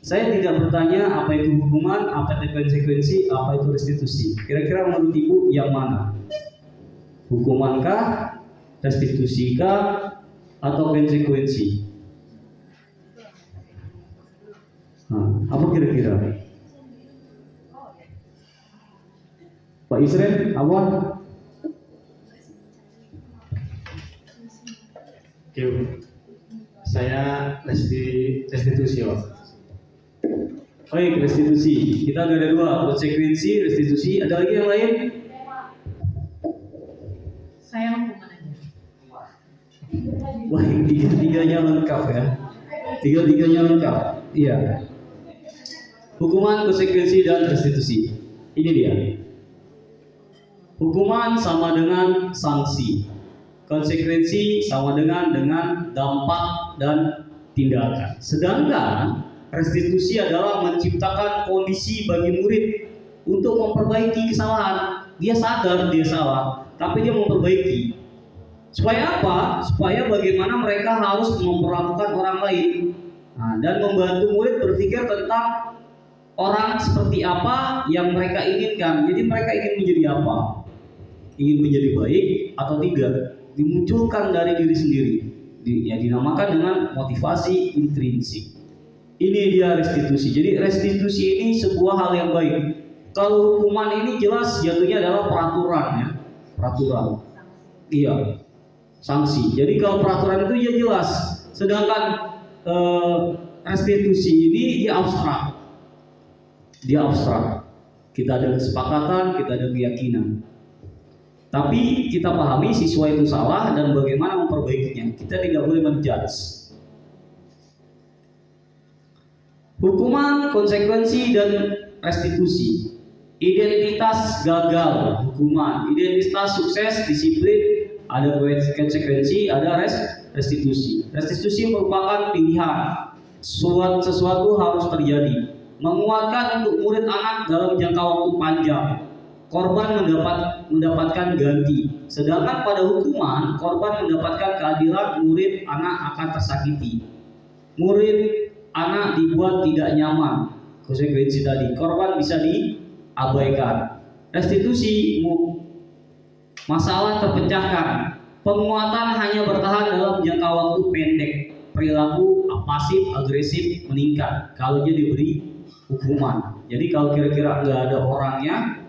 Saya tidak bertanya apa itu hukuman, apa itu konsekuensi, apa itu restitusi. Kira-kira menurut Ibu yang mana? Hukumankah, restitusikah, atau konsekuensi? Apa kira-kira? Pak Israel, apa? Oke, saya restitusi, Pak. Baik, restitusi. Kita ada dua, konsekuensi, restitusi. Ada lagi yang lain? Saya hukuman aja. Wah, tiga-tiganya lengkap ya. Tiga-tiganya lengkap. Iya. Hukuman, konsekuensi, dan restitusi. Ini dia. Hukuman sama dengan sanksi. Konsekuensi sama dengan dampak dan tindakan. Sedangkan restitusi adalah menciptakan kondisi bagi murid untuk memperbaiki kesalahan. Dia sadar dia salah, tapi dia memperbaiki. Supaya apa? Supaya bagaimana mereka harus memperlakukan orang lain. Dan membantu murid berpikir tentang orang seperti apa yang mereka inginkan. Jadi mereka ingin menjadi apa? Ingin menjadi baik atau tidak? Dimunculkan dari diri sendiri. dinamakan dengan motivasi intrinsik. Ini dia restitusi. Jadi restitusi ini sebuah hal yang baik. Kalau hukuman ini jelas jatuhnya adalah peraturan ya, peraturan. Iya, sanksi. Jadi kalau peraturan itu ya jelas. Sedangkan restitusi ini dia abstrak. Dia abstrak. Kita ada kesepakatan, kita ada keyakinan. Tapi kita pahami siswa itu salah dan bagaimana memperbaikinya. Kita tidak boleh menjudge. Hukuman, konsekuensi, dan restitusi. Identitas gagal, hukuman. Identitas sukses, disiplin, ada konsekuensi, ada restitusi. Restitusi merupakan pilihan. Sesuatu harus terjadi. Menguatkan untuk murid anak dalam jangka waktu panjang. Korban mendapatkan ganti. Sedangkan pada hukuman, korban mendapatkan keadilan, murid anak akan tersakiti. Murid anak dibuat tidak nyaman. Konsekuensi tadi, korban bisa diabaikan. Restitusi, masalah terpecahkan. Penguatan hanya bertahan dalam jangka waktu pendek. Perilaku pasif agresif meningkat kalau dia diberi hukuman. Jadi kalau kira-kira nggak ada orangnya,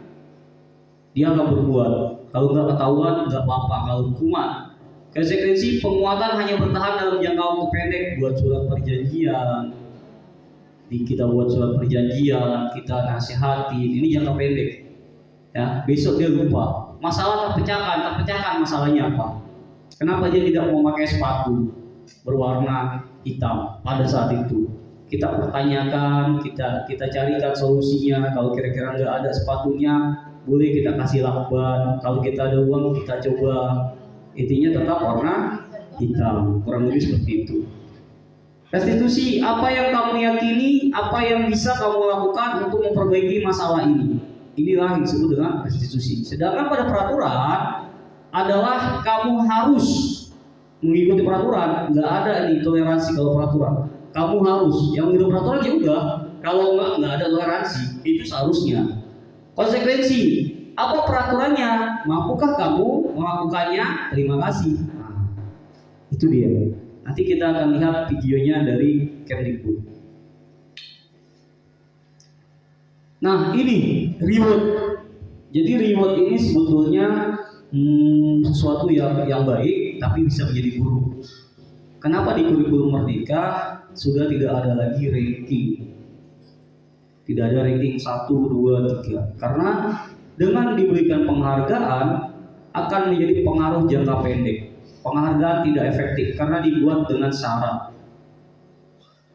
dia akan berbuat. Kalau nggak ketahuan nggak apa-apa. Kalau hukuman, konsekuensi penguatan hanya bertahan dalam jangka waktu pendek. Buat surat perjanjian, kita buat surat perjanjian, kita nasihatin, ini jangka pendek. Ya, besok dia lupa. Masalah terpecahkan masalahnya apa? Kenapa dia tidak mau pakai sepatu berwarna hitam pada saat itu? Kita pertanyakan, kita carikan solusinya. Kalau kira-kira nggak ada sepatunya, boleh kita kasih lakban. Kalau kita ada uang, kita coba. Intinya tetap warna hitam, kurang lebih seperti itu. Restitusi, apa yang kamu yakini, apa yang bisa kamu lakukan untuk memperbaiki masalah ini. Inilah yang disebut dengan restitusi. Sedangkan pada peraturan adalah kamu harus mengikuti peraturan. Nggak ada ini toleransi kalau peraturan. Kamu harus, yang mengikuti peraturan ya udah. Kalau nggak ada toleransi, itu seharusnya. Konsekuensi, apa peraturannya? Mampukah kamu melakukannya? Terima kasih. Nah, itu dia. Nanti kita akan lihat videonya dari Kemdikbud. Nah, ini reward. Jadi reward ini sebetulnya sesuatu yang baik, tapi bisa menjadi buruk. Kenapa di kurikulum Merdeka sudah tidak ada lagi ranking? Tidak ada ranking 1, 2, 3. Karena dengan diberikan penghargaan akan menjadi pengaruh jangka pendek. Penghargaan tidak efektif karena dibuat dengan syarat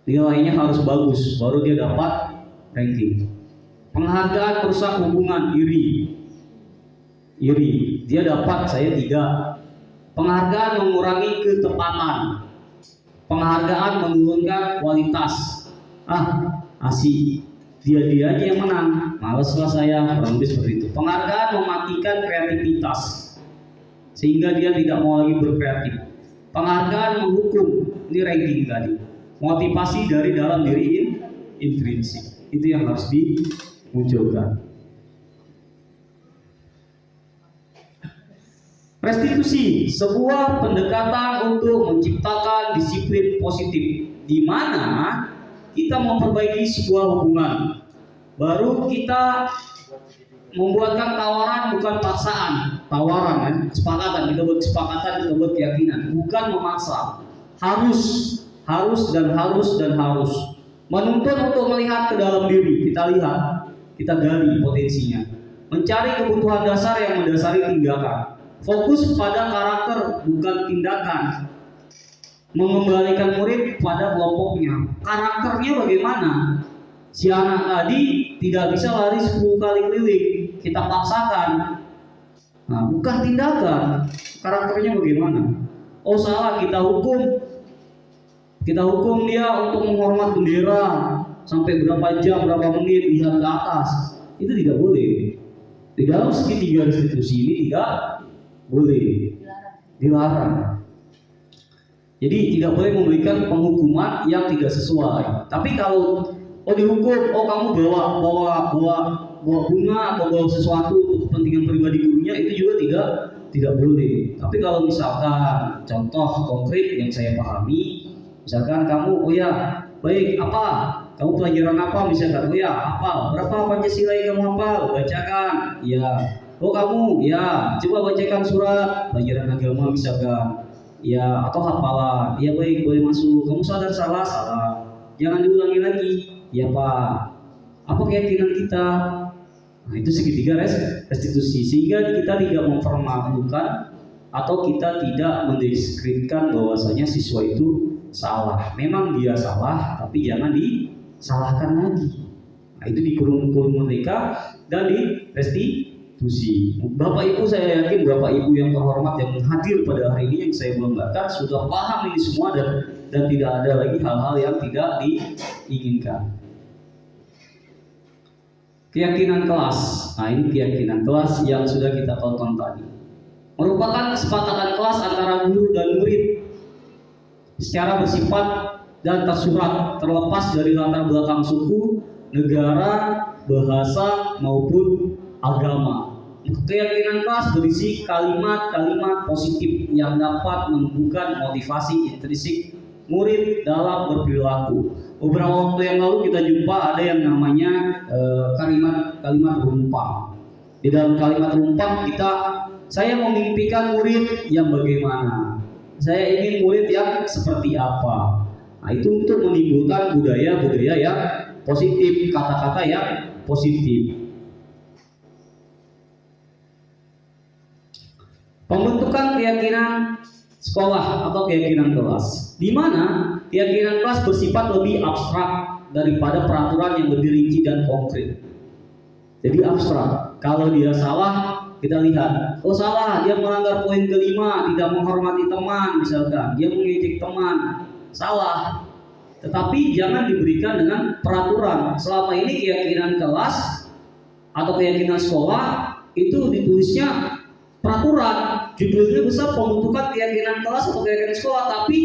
nilainya harus bagus baru dia dapat ranking. Penghargaan merusak hubungan, iri, dia dapat, saya tidak. Penghargaan mengurangi ketepatan. Penghargaan menurunkan kualitas. Asik, dia aja yang menang, maleslah saya, kurang lebih seperti itu. Penghargaan mematikan kreativitas sehingga dia tidak mau lagi berkreatif. Penghargaan menghukum, ini ranking tadi. Motivasi dari dalam diri intrinsik, itu yang harus dimunculkan. Restitusi, sebuah pendekatan untuk menciptakan disiplin positif, di mana kita memperbaiki sebuah hubungan. Baru kita membuatkan tawaran, bukan paksaan. Tawaran kan, kesepakatan, kita buat kesepakatan, kita buat keyakinan, bukan memaksa. Harus dan harus. Menuntut untuk melihat ke dalam diri, kita lihat, kita gali potensinya. Mencari kebutuhan dasar yang mendasari tindakan. Fokus pada karakter, bukan tindakan. Mengembalikan murid pada kelompoknya. Karakternya bagaimana? Si anak tadi tidak bisa lari 10 kali keliling, kita paksakan. Nah, bukan tindakan. Karakternya bagaimana? Oh salah, kita hukum dia untuk menghormat bendera sampai berapa jam, berapa menit lihat ke atas. Itu tidak boleh. Di dalam segitiga restitusi ini tidak boleh, dilarang. Jadi tidak boleh memberikan penghukuman yang tidak sesuai. Tapi kalau dihukum, kamu bawa bawa bunga atau bawa sesuatu untuk kepentingan pribadi gurunya itu juga tidak boleh. Tapi kalau misalkan contoh konkret yang saya pahami, misalkan kamu, oh ya, baik, apa? Kamu pelajaran apa misalkan? Oh ya, hafal. Berapa Pancasila yang kamu hafal? Bacakan. Ya. Oh kamu, ya, coba bacakan surat pelajaran agama misalkan. Ya, atau hafalan. Ya baik, boleh masuk. Kamu sadar salah, jangan diulangi lagi. Ya Pak. Apa keyakinan kita? Nah, itu segitiga restitusi, sehingga kita tidak mempermalukan atau kita tidak mendeskripsikan bahwasanya siswa itu salah. Memang dia salah, tapi jangan disalahkan lagi. Nah, itu dikurung mereka dan di restitusi. Bapak Ibu, saya yakin Bapak Ibu yang terhormat yang hadir pada hari ini yang saya banggakan sudah paham ini semua dan tidak ada lagi hal-hal yang tidak diinginkan. Keyakinan kelas. Nah, ini keyakinan kelas yang sudah kita tonton tadi. Merupakan kesepakatan kelas antara guru dan murid secara bersifat dan tersurat, terlepas dari latar belakang suku, negara, bahasa maupun agama. Keyakinan kelas berisi kalimat-kalimat positif yang dapat menumbuhkan motivasi intrinsik murid dalam berperilaku. Beberapa waktu yang lalu kita jumpa ada yang namanya kalimat rumpang. Di dalam kalimat rumpang saya memimpikan murid yang bagaimana, saya ingin murid yang seperti apa. Nah, itu untuk menimbulkan budaya yang positif, kata-kata yang positif. Pembentukan keyakinan sekolah atau keyakinan kelas, di mana keyakinan kelas bersifat lebih abstrak daripada peraturan yang lebih rinci dan konkret. Jadi abstrak. Kalau dia salah, kita lihat, oh salah, dia melanggar poin kelima, tidak menghormati teman, misalkan dia mengejek teman, salah. Tetapi jangan diberikan dengan peraturan. Selama ini keyakinan kelas atau keyakinan sekolah itu ditulisnya peraturan, judulnya besar pembentukan keyakinan kelas atau keyakinan sekolah, tapi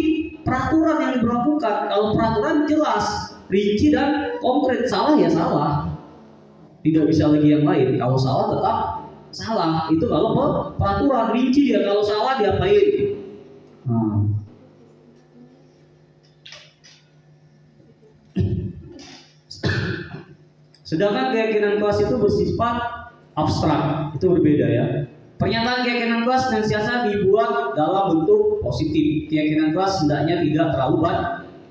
peraturan yang diberlakukan. Kalau peraturan jelas, rinci dan konkret, salah ya salah, tidak bisa lagi yang lain. Kalau salah tetap salah. Itu kalau peraturan rinci dia, kalau salah diapain. Sedangkan keyakinan kelas itu bersifat abstrak, itu berbeda ya. Pernyataan keyakinan kelas senantiasa dibuat dalam bentuk positif. Keyakinan kelas hendaknya tidak terlalu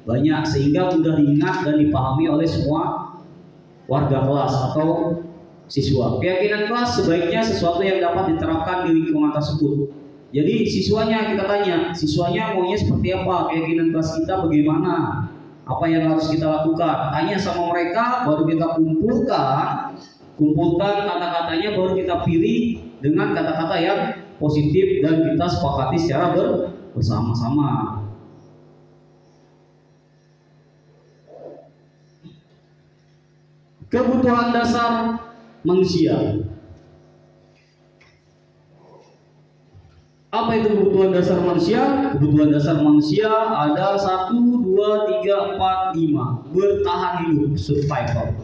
banyak sehingga mudah diingat dan dipahami oleh semua warga kelas atau siswa. Keyakinan kelas sebaiknya sesuatu yang dapat diterapkan di lingkungan tersebut. Jadi siswanya kita tanya, siswanya maunya seperti apa? Keyakinan kelas kita bagaimana? Apa yang harus kita lakukan? Tanya sama mereka, baru kita kumpulkan kata-katanya, baru kita pilih dengan kata-kata yang positif dan kita sepakati secara bersama-sama. Kebutuhan dasar manusia. Apa itu kebutuhan dasar manusia? Kebutuhan dasar manusia ada 1, 2, 3, 4, 5. Bertahan hidup, survival.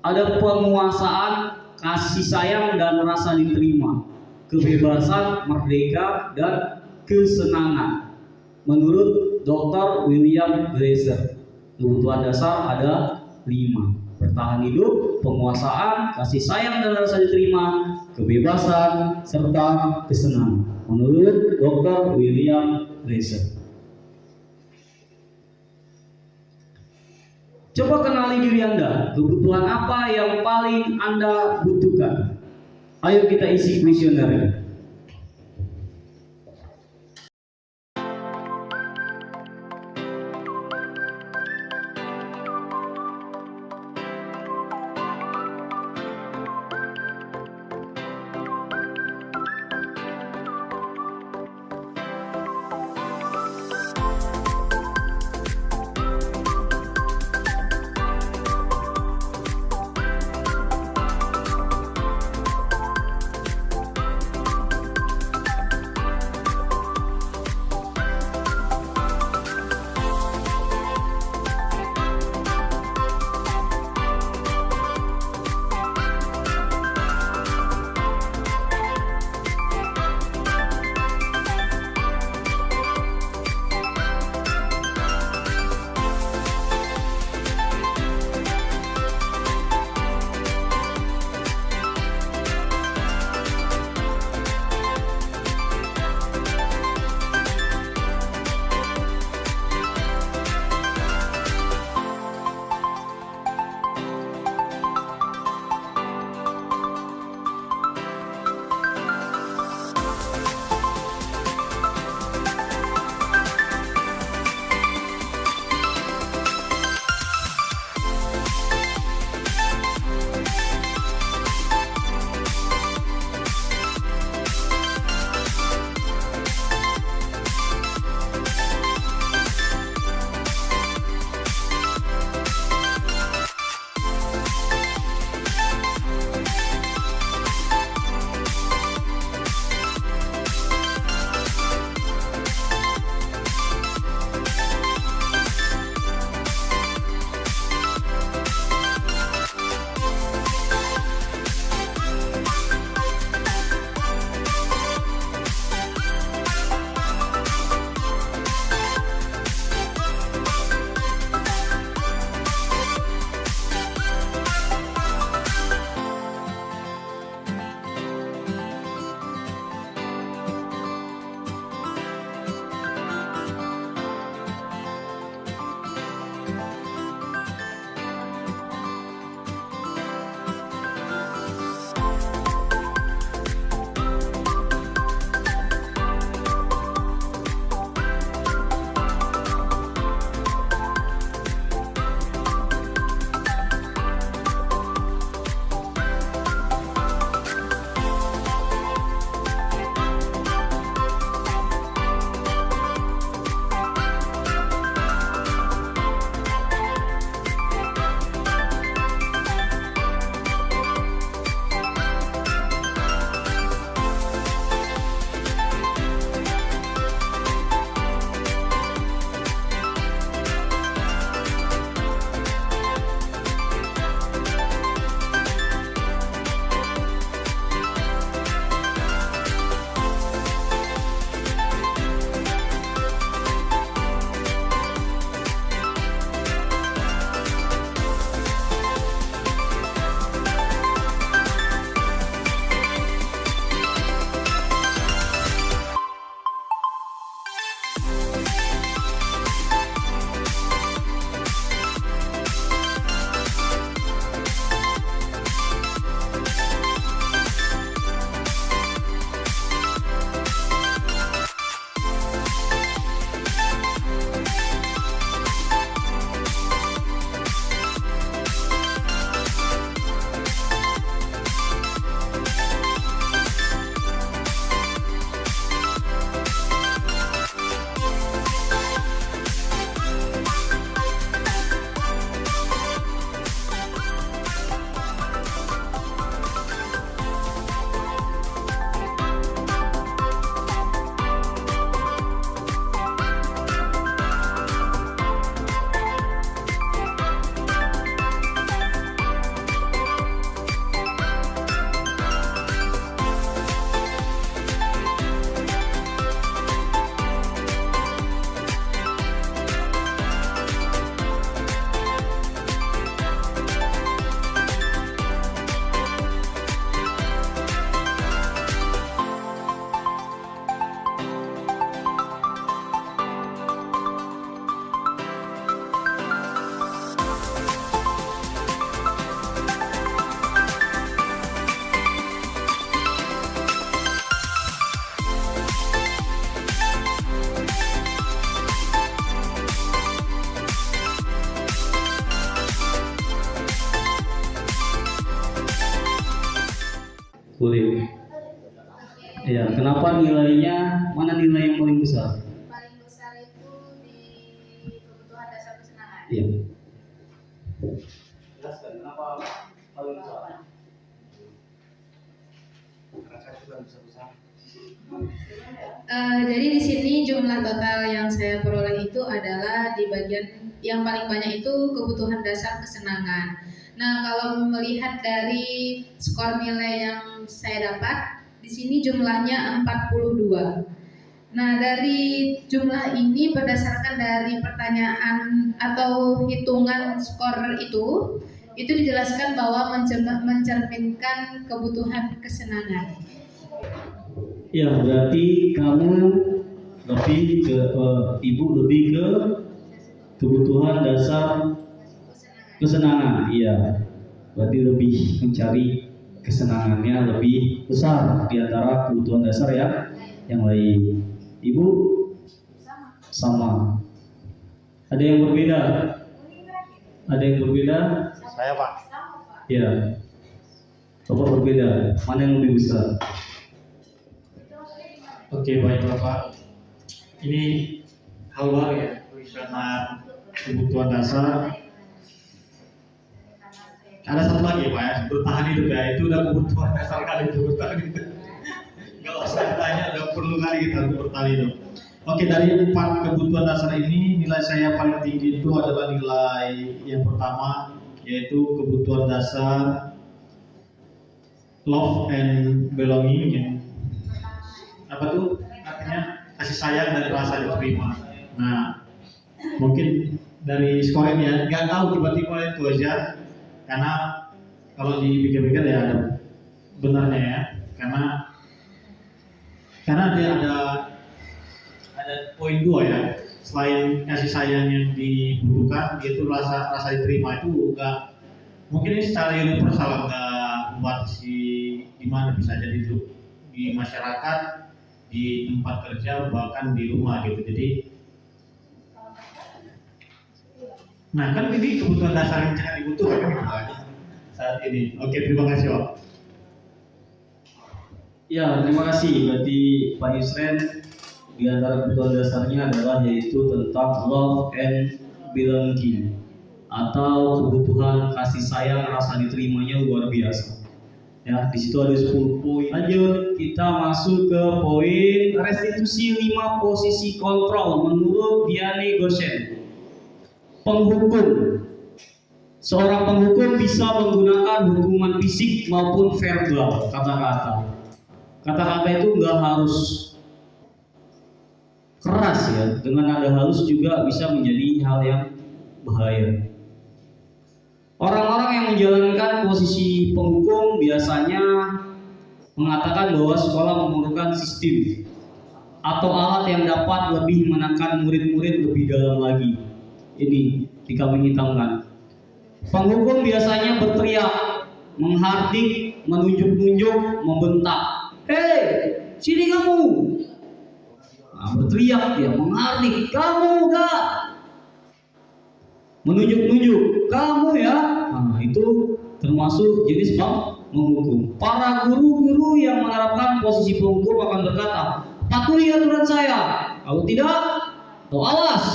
Ada penguasaan, kasih sayang dan rasa diterima, kebebasan, merdeka dan kesenangan. Menurut Dr. William Glaser, kebutuhan dasar ada 5. Bertahan hidup, penguasaan, kasih sayang dan rasa diterima, kebebasan, serta kesenangan. Menurut Dr. William Glaser. Coba kenali diri Anda, kebutuhan apa yang paling Anda butuhkan. Ayo kita isi kuesioner. Boleh. Ya, kenapa nilainya? Mana nilai yang paling besar? Paling besar itu di kebutuhan dasar kesenangan. Iya. Jelaskan kenapa paling besar? Jadi di sini jumlah total yang saya peroleh itu adalah di bagian yang paling banyak itu kebutuhan dasar kesenangan. Nah, kalau melihat dari skor nilai yang saya dapat, di sini jumlahnya 42. Nah, dari jumlah ini berdasarkan dari pertanyaan atau hitungan skor itu dijelaskan bahwa mencerminkan kebutuhan kesenangan. Ya, berarti kamu lebih ke ibu lebih ke kebutuhan dasar kesenangan. Iya, berarti lebih mencari kesenangannya lebih besar di antara kebutuhan dasar yang lain. Ibu sama. Ada yang berbeda? Ada yang berbeda? Saya Pak. Ya. Bapak berbeda. Mana yang lebih besar? Oke, baik Bapak. Ini hal baru ya, karena kebutuhan dasar. Ada satu lagi Pak ya, bertahan hidup ya, itu udah kebutuhan dasar kali itu bertahan hidup. Kalau saya tanya, udah perlu kali kita untuk bertahan hidup. Oke, dari 4 kebutuhan dasar ini, nilai saya paling tinggi itu adalah nilai yang pertama, yaitu kebutuhan dasar love and belonging, yang apa tuh artinya kasih sayang dan rasa diterima. Nah, mungkin dari skornya nggak tahu tiba-tiba itu aja, karena kalau dipikir-pikir ya ada benarnya ya, karena dia ada poin 2 ya, selain kasih sayang yang dibutuhkan, yaitu rasa diterima itu enggak mungkin ini secara universal, enggak membatasi di mana, bisa jadi itu di masyarakat, di tempat kerja, bahkan di rumah gitu. Jadi nah kan ini kebutuhan dasar yang sangat dibutuhkan gitu saat ini. Oke, terima kasih Pak. Ya, terima kasih. Berarti Pak Yusren di antara kebutuhan dasarnya adalah yaitu tentang love and belonging atau kebutuhan kasih sayang, rasa diterimanya luar biasa. Ya, di situ ada 10 poin. Lanjut, kita masuk ke poin restitusi 5 posisi kontrol menurut Diane Goshen. Penghukum. Seorang penghukum bisa menggunakan hukuman fisik maupun verbal, kata-kata. Kata-kata itu nggak harus keras ya, dengan nada halus juga bisa menjadi hal yang bahaya. Orang-orang yang menjalankan posisi penghukum biasanya mengatakan bahwa sekolah memerlukan sistem atau alat yang dapat lebih menekan murid-murid lebih dalam lagi. Ini dikambing hitamkan. Penghukum biasanya berteriak, menghardik, menunjuk-nunjuk, membentak. Hei, sini kamu! Nah, berteriak dia, menghardik, kamu enggak? Menunjuk-nunjuk, kamu ya? Nah, itu termasuk jenis menghukum. Para guru-guru yang menerapkan posisi penghukum akan berkata, patuhi aturan saya. Kalau tidak, atau awas,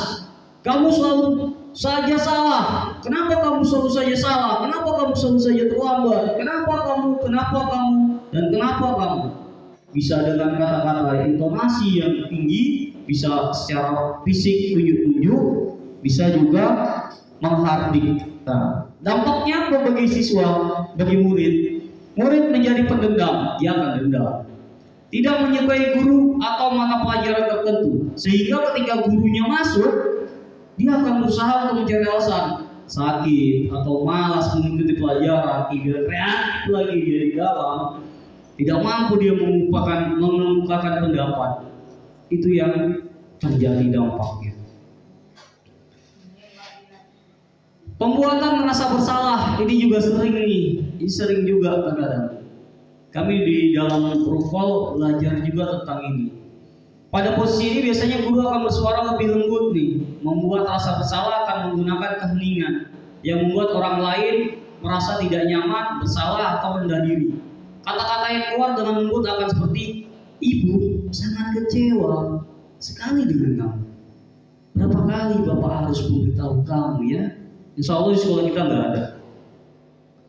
kamu selalu saja salah. Kenapa kamu selalu saja salah? Kenapa kamu selalu saja terlambat? Kenapa kamu? Dan kenapa kamu? Bisa dengan kata-kata intonasi yang tinggi, bisa secara fisik tunjuk-tunjuk, bisa juga menghardik. Nah, dampaknya apa bagi siswa, bagi murid? Murid menjadi pendendam, dia akan dendam. Tidak menyukai guru atau mata pelajaran tertentu, sehingga ketika gurunya masuk, dia akan berusaha untuk mencari alasan sakit atau malas mengikuti pelajaran, tidak kreatif lagi dia di dalam, tidak mampu dia mengemukakan pendapat. Itu yang terjadi dampaknya. Pembuatan merasa bersalah ini juga sering juga kadang-kadang. Kami di dalam profil belajar juga tentang ini. Pada posisi ini biasanya guru akan bersuara lebih lembut nih, membuat rasa bersalah akan menggunakan keheningan yang membuat orang lain merasa tidak nyaman, bersalah atau rendah diri. Kata-kata yang keluar dengan lembut akan seperti, ibu sangat kecewa sekali dengan kamu. Berapa kali bapak harus memberitahu kamu ya? Insya Allah di sekolah kita nggak ada.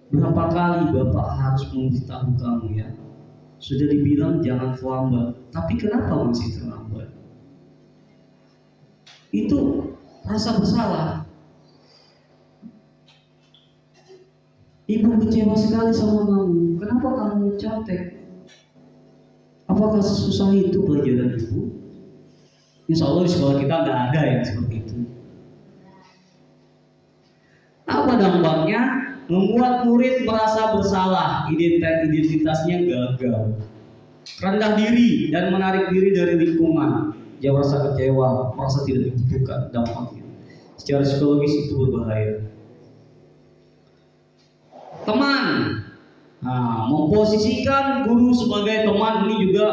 Berapa kali bapak harus memberitahu kamu ya? Sudah dibilang jangan terlambat, tapi kenapa masih terlambat? Itu rasa bersalah. Ibu kecewa sekali sama kamu. Kenapa kamu capek? Apakah sesusah itu pelajaran ibu? Insya Allah di sekolah kita nggak ada yang seperti itu. Apa dampaknya? Membuat murid merasa bersalah, identitasnya gagal, rendah diri dan menarik diri dari lingkungan. Dia merasa kecewa, merasa tidak dibutuhkan. Dampaknya secara psikologis itu berbahaya. Teman, memposisikan guru sebagai teman ini juga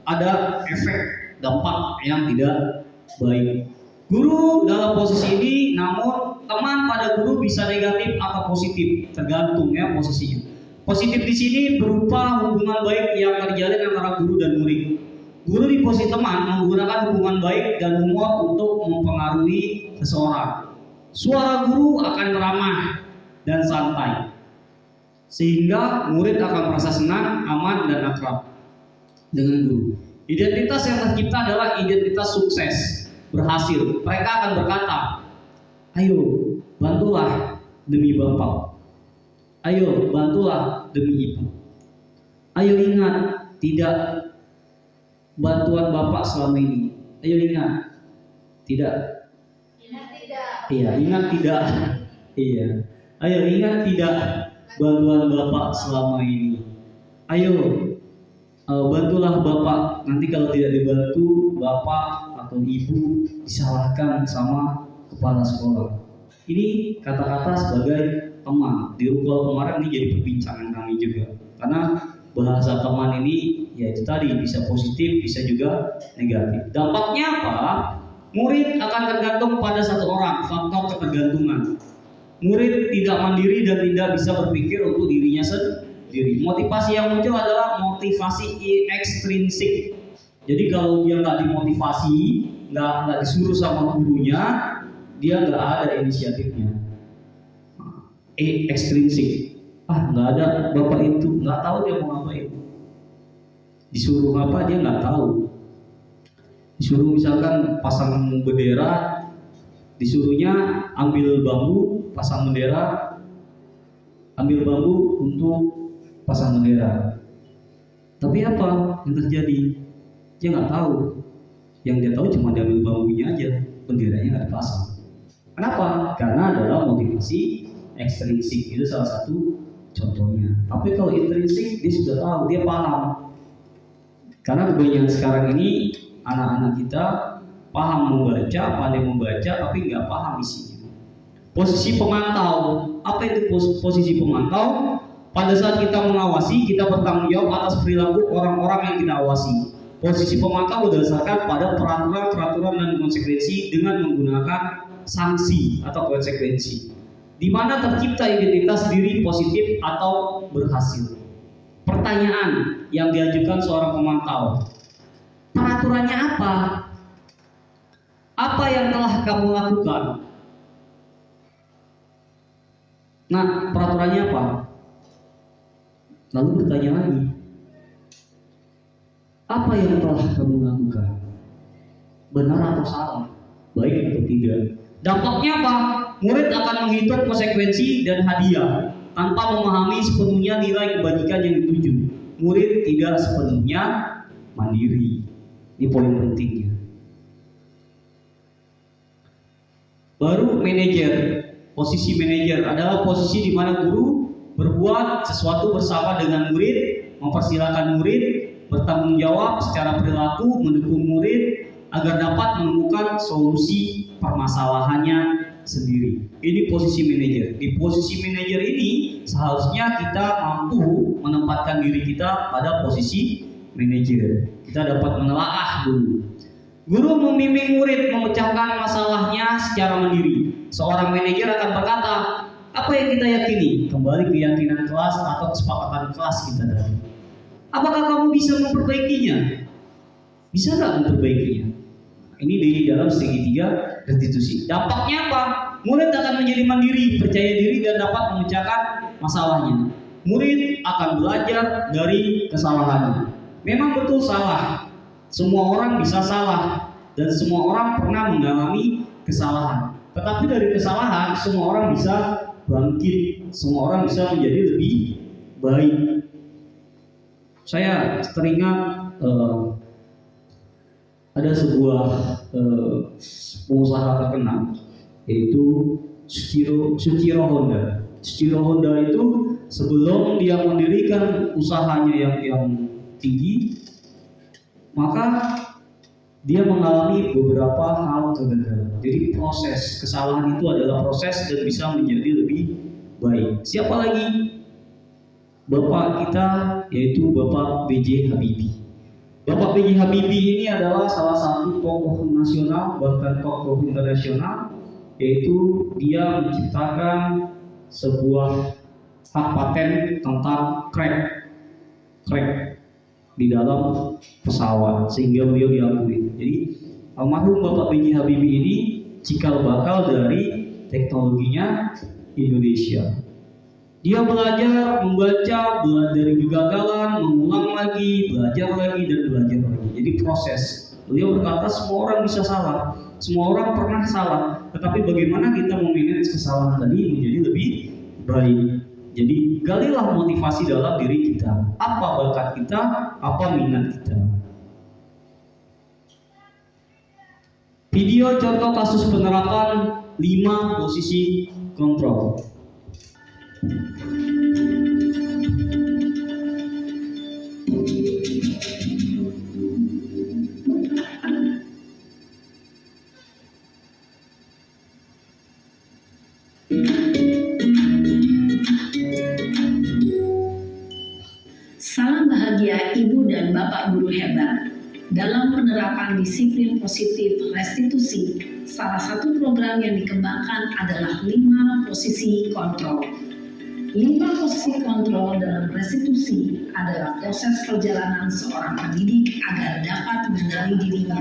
ada efek dampak yang tidak baik. Guru dalam posisi ini, namun teman pada guru bisa negatif atau positif, tergantung ya posisinya. Positif di sini berupa hubungan baik yang terjalin antara guru dan murid. Guru di posisi teman menggunakan hubungan baik dan humor untuk mempengaruhi seseorang. Suara guru akan ramah dan santai, sehingga murid akan merasa senang, aman, dan akrab dengan guru. Identitas yang tercipta adalah identitas sukses, berhasil. Mereka akan berkata, ayo bantulah demi bapak, ayo bantulah demi ibu. Ayo ingat, tidak bantuan bapak selama ini. Ayo ingat, tidak. Iya, ingat tidak. Iya. Ayo ingat tidak bantuan bapak selama ini. Ayo bantulah bapak. Nanti kalau tidak dibantu, bapak atau ibu disalahkan sama kepala sekolah. Ini kata-kata sebagai teman. Di rukul kemarin ini jadi perbincangan kami juga. Karena bahasa teman ini ya itu tadi bisa positif, bisa juga negatif. Dampaknya apa? Murid akan tergantung pada satu orang, faktor ketergantungan. Murid tidak mandiri dan tidak bisa berpikir untuk dirinya sendiri. Motivasi yang muncul adalah motivasi ekstrinsik. Jadi kalau dia nggak dimotivasi, nggak disuruh sama gurunya, dia nggak ada inisiatifnya. Ekstrinsik. Nggak ada bapak itu, nggak tahu dia mau ngapain. Disuruh apa dia nggak tahu. Disuruh misalkan pasang bendera, disuruhnya ambil bambu, pasang bendera, ambil bambu untuk pasang bendera. Tapi apa yang terjadi? Dia nggak tahu. Yang dia tahu cuma diambil bambunya aja, benderanya nggak dipasang. Kenapa? Karena adalah motivasi ekstrinsik, itu salah satu contohnya. Tapi kalau intrinsik dia sudah tahu, dia paham. Karena kebanyakan sekarang ini anak-anak kita paham membaca, pandai membaca, tapi nggak paham isinya. Posisi pemantau, apa itu posisi pemantau? Pada saat kita mengawasi, kita bertanggung jawab atas perilaku orang-orang yang kita awasi. Posisi pemantau berdasarkan pada peraturan dan konsekuensi dengan menggunakan sanksi atau konsekuensi, di mana tercipta identitas diri positif atau berhasil. Pertanyaan yang diajukan seorang pemantau, peraturannya apa? Apa yang telah kamu lakukan? Nah, peraturannya apa? Lalu bertanya lagi, apa yang telah kamu lakukan? Benar atau salah? Baik atau tidak? Dampaknya apa? Murid akan menghitung konsekuensi dan hadiah tanpa memahami sepenuhnya nilai kebajikan yang dituju. Murid tidak sepenuhnya mandiri. Ini poin pentingnya. Baru manajer. Posisi manajer adalah posisi di mana guru berbuat sesuatu bersama dengan murid, mempersilahkan murid, bertanggung jawab secara perilaku, mendukung murid agar dapat menemukan solusi permasalahannya sendiri. Ini posisi manajer. Di posisi manajer ini seharusnya kita mampu menempatkan diri kita pada posisi manajer. Kita dapat menelaah dulu. Guru membimbing murid memecahkan masalahnya secara mandiri. Seorang manajer akan berkata, apa yang kita yakini? Kembali keyakinan kelas atau kesepakatan kelas kita tadi. Apakah kamu bisa memperbaikinya? Bisa nggak memperbaikinya? Ini di dalam segitiga restitusi. Dampaknya apa? Murid akan menjadi mandiri, percaya diri, dan dapat memecahkan masalahnya. Murid akan belajar dari kesalahannya. Memang betul salah. Semua orang bisa salah, dan semua orang pernah mengalami kesalahan. Tetapi dari kesalahan, semua orang bisa bangkit. Semua orang bisa menjadi lebih baik. Saya teringat ada sebuah pengusaha terkenal, yaitu Shuichiro Honda. Shuichiro Honda itu sebelum dia mendirikan usahanya yang tinggi, maka dia mengalami beberapa hal kegagalan. Jadi proses kesalahan itu adalah proses dan bisa menjadi lebih baik. Siapa lagi? Bapak kita, yaitu Bapak B.J. Habibie. Bapak B.J. Habibie ini adalah salah satu tokoh nasional, bahkan tokoh internasional, yaitu dia menciptakan sebuah hak paten tentang crack di dalam pesawat, sehingga beliau diakui. Jadi almarhum Bapak B.J. Habibie ini cikal bakal dari teknologinya Indonesia. Dia belajar membaca, belajar dari kegagalan, mengulang lagi, belajar lagi, dan belajar lagi. Jadi proses. Beliau berkata semua orang bisa salah, semua orang pernah salah, tetapi bagaimana kita memanage kesalahan tadi menjadi lebih baik. Jadi galilah motivasi dalam diri kita. Apa bakat kita, apa minat kita. Video contoh kasus penerapan 5 posisi kontrol. Salam bahagia Ibu dan Bapak guru hebat. Dalam penerapan disiplin positif restitusi, salah satu program yang dikembangkan adalah 5 posisi kontrol. 5 posisi kontrol dalam restitusi adalah proses perjalanan seorang pendidik agar dapat mengenali dirinya.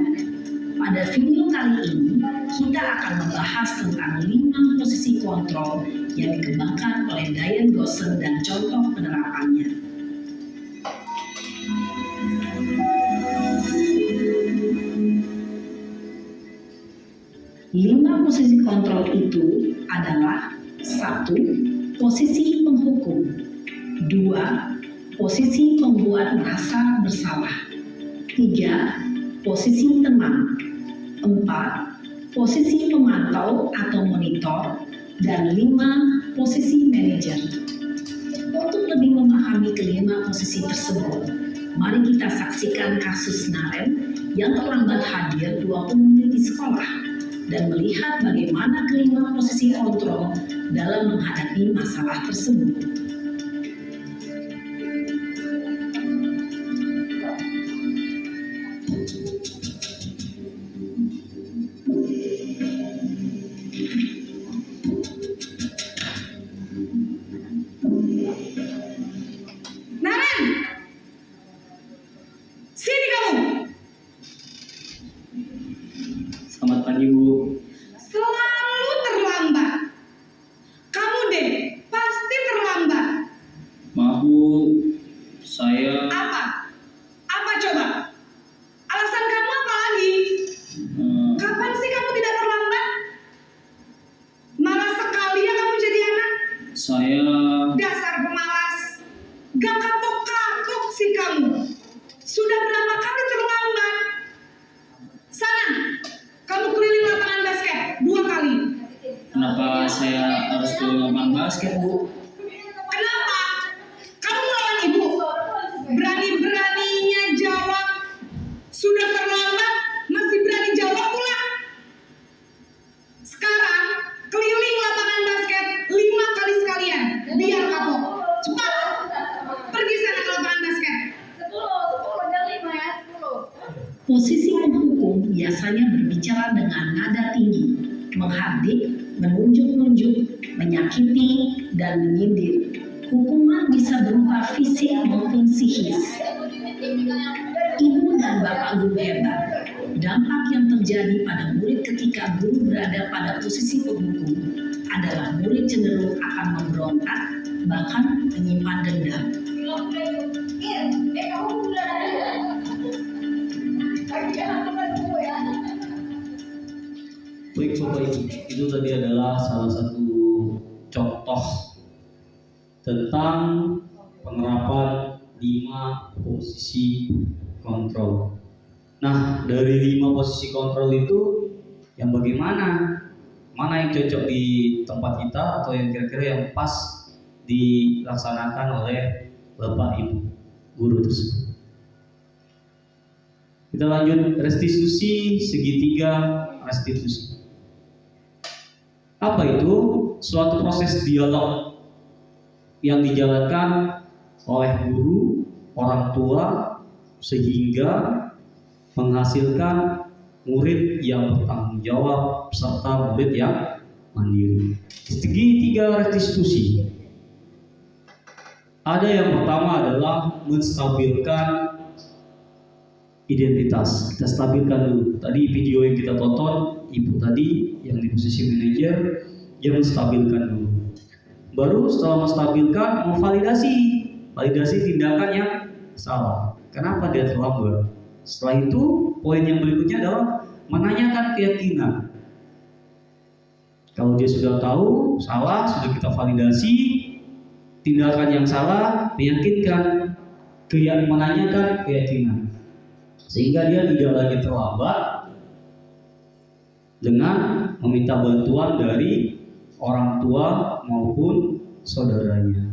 Pada video kali ini, kita akan membahas tentang 5 posisi kontrol yang dikembangkan oleh Diane Gosson dan contoh penerapannya. 5 posisi kontrol itu adalah 1. Posisi penghukum, 2. Posisi pembuat merasa bersalah, 3. Posisi teman, 4. Posisi pemantau atau monitor, dan 5. Posisi manajer. Untuk lebih memahami kelima posisi tersebut, mari kita saksikan kasus Naren yang terlambat hadir 20 menit di sekolah dan melihat bagaimana kelima posisi kontrol dalam menghadapi masalah tersebut. Naren! Sini kamu! Selamat pagi, Bu. Selalu terlambat. Kamu deh, pasti terlambat. Maaf, Bu. Saya Apa? Apa coba? Alasan kamu apa lagi? Kapan sih kamu tidak terlambat? Malas sekali ya kamu jadi anak. saya Dasar pemalas. Gak kapok-kapok sih kamu. Sudah berapa kali terlambat? Sana, kamu keliling lapangan basket 2 kali. kenapa saya harus ke lapangan basket, Bu? Kenapa? Kamu melawan ibu. Berani-beraninya jawab. Sudah terlambat, masih berani jawab pula. Sekarang, keliling lapangan basket 5 kali sekalian. Biar kapok. Cepat. Pergi sana ke lapangan basket. 10 dan 5 ya, 10. Posisi penghukum biasanya berbicara dengan nada tinggi, menghardik, menunjuk-nunjuk, menyakiti, dan menyindir. Hukuman bisa berupa fisik maupun psikis. Ibu dan bapak guru hebat. Dampak yang terjadi pada murid ketika guru berada pada posisi penghukum adalah murid cenderung akan memberontak, bahkan menyimpan dendam. Baik Bapak Ibu, itu tadi adalah salah satu contoh tentang penerapan 5 posisi kontrol. Nah, dari 5 posisi kontrol itu yang bagaimana? Mana yang cocok di tempat kita atau yang kira-kira yang pas dilaksanakan oleh Bapak Ibu guru tersebut. Kita lanjut, restitusi segitiga restitusi. Apa itu? Suatu proses dialog yang dijalankan oleh guru, orang tua, sehingga menghasilkan murid yang bertanggung jawab serta murid yang mandiri. Segitiga restitusi. Ada yang pertama adalah menstabilkan identitas. Kita stabilkan dulu. Tadi video yang kita tonton, ibu tadi yang di posisi manajer, dia menstabilkan dulu. Baru setelah menstabilkan, memvalidasi, validasi tindakan yang salah. Kenapa dia terlambat? Setelah itu, poin yang berikutnya adalah menanyakan keyakinan. Kalau dia sudah tahu salah, sudah kita validasi tindakan yang salah, meyakinkan, menanyakan keyakinan, sehingga dia tidak lagi terlambat dengan meminta bantuan dari orang tua maupun saudaranya.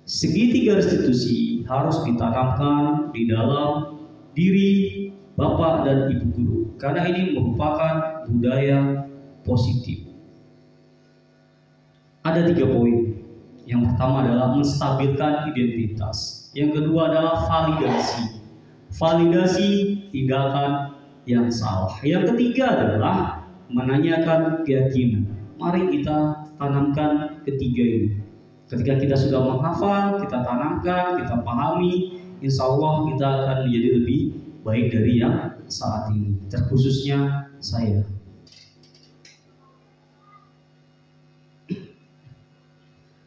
Segitiga restitusi harus ditanamkan di dalam diri bapak dan ibu guru, karena ini merupakan budaya positif. Ada 3 poin. Yang pertama adalah menstabilkan identitas. Yang kedua adalah validasi. Validasi tindakan yang salah. Yang ketiga adalah menanyakan keyakinan. Mari kita tanamkan ketiga ini. Ketika kita sudah menghafal, kita tanamkan, kita pahami, insya Allah kita akan menjadi lebih baik dari yang saat ini. Terkhususnya saya.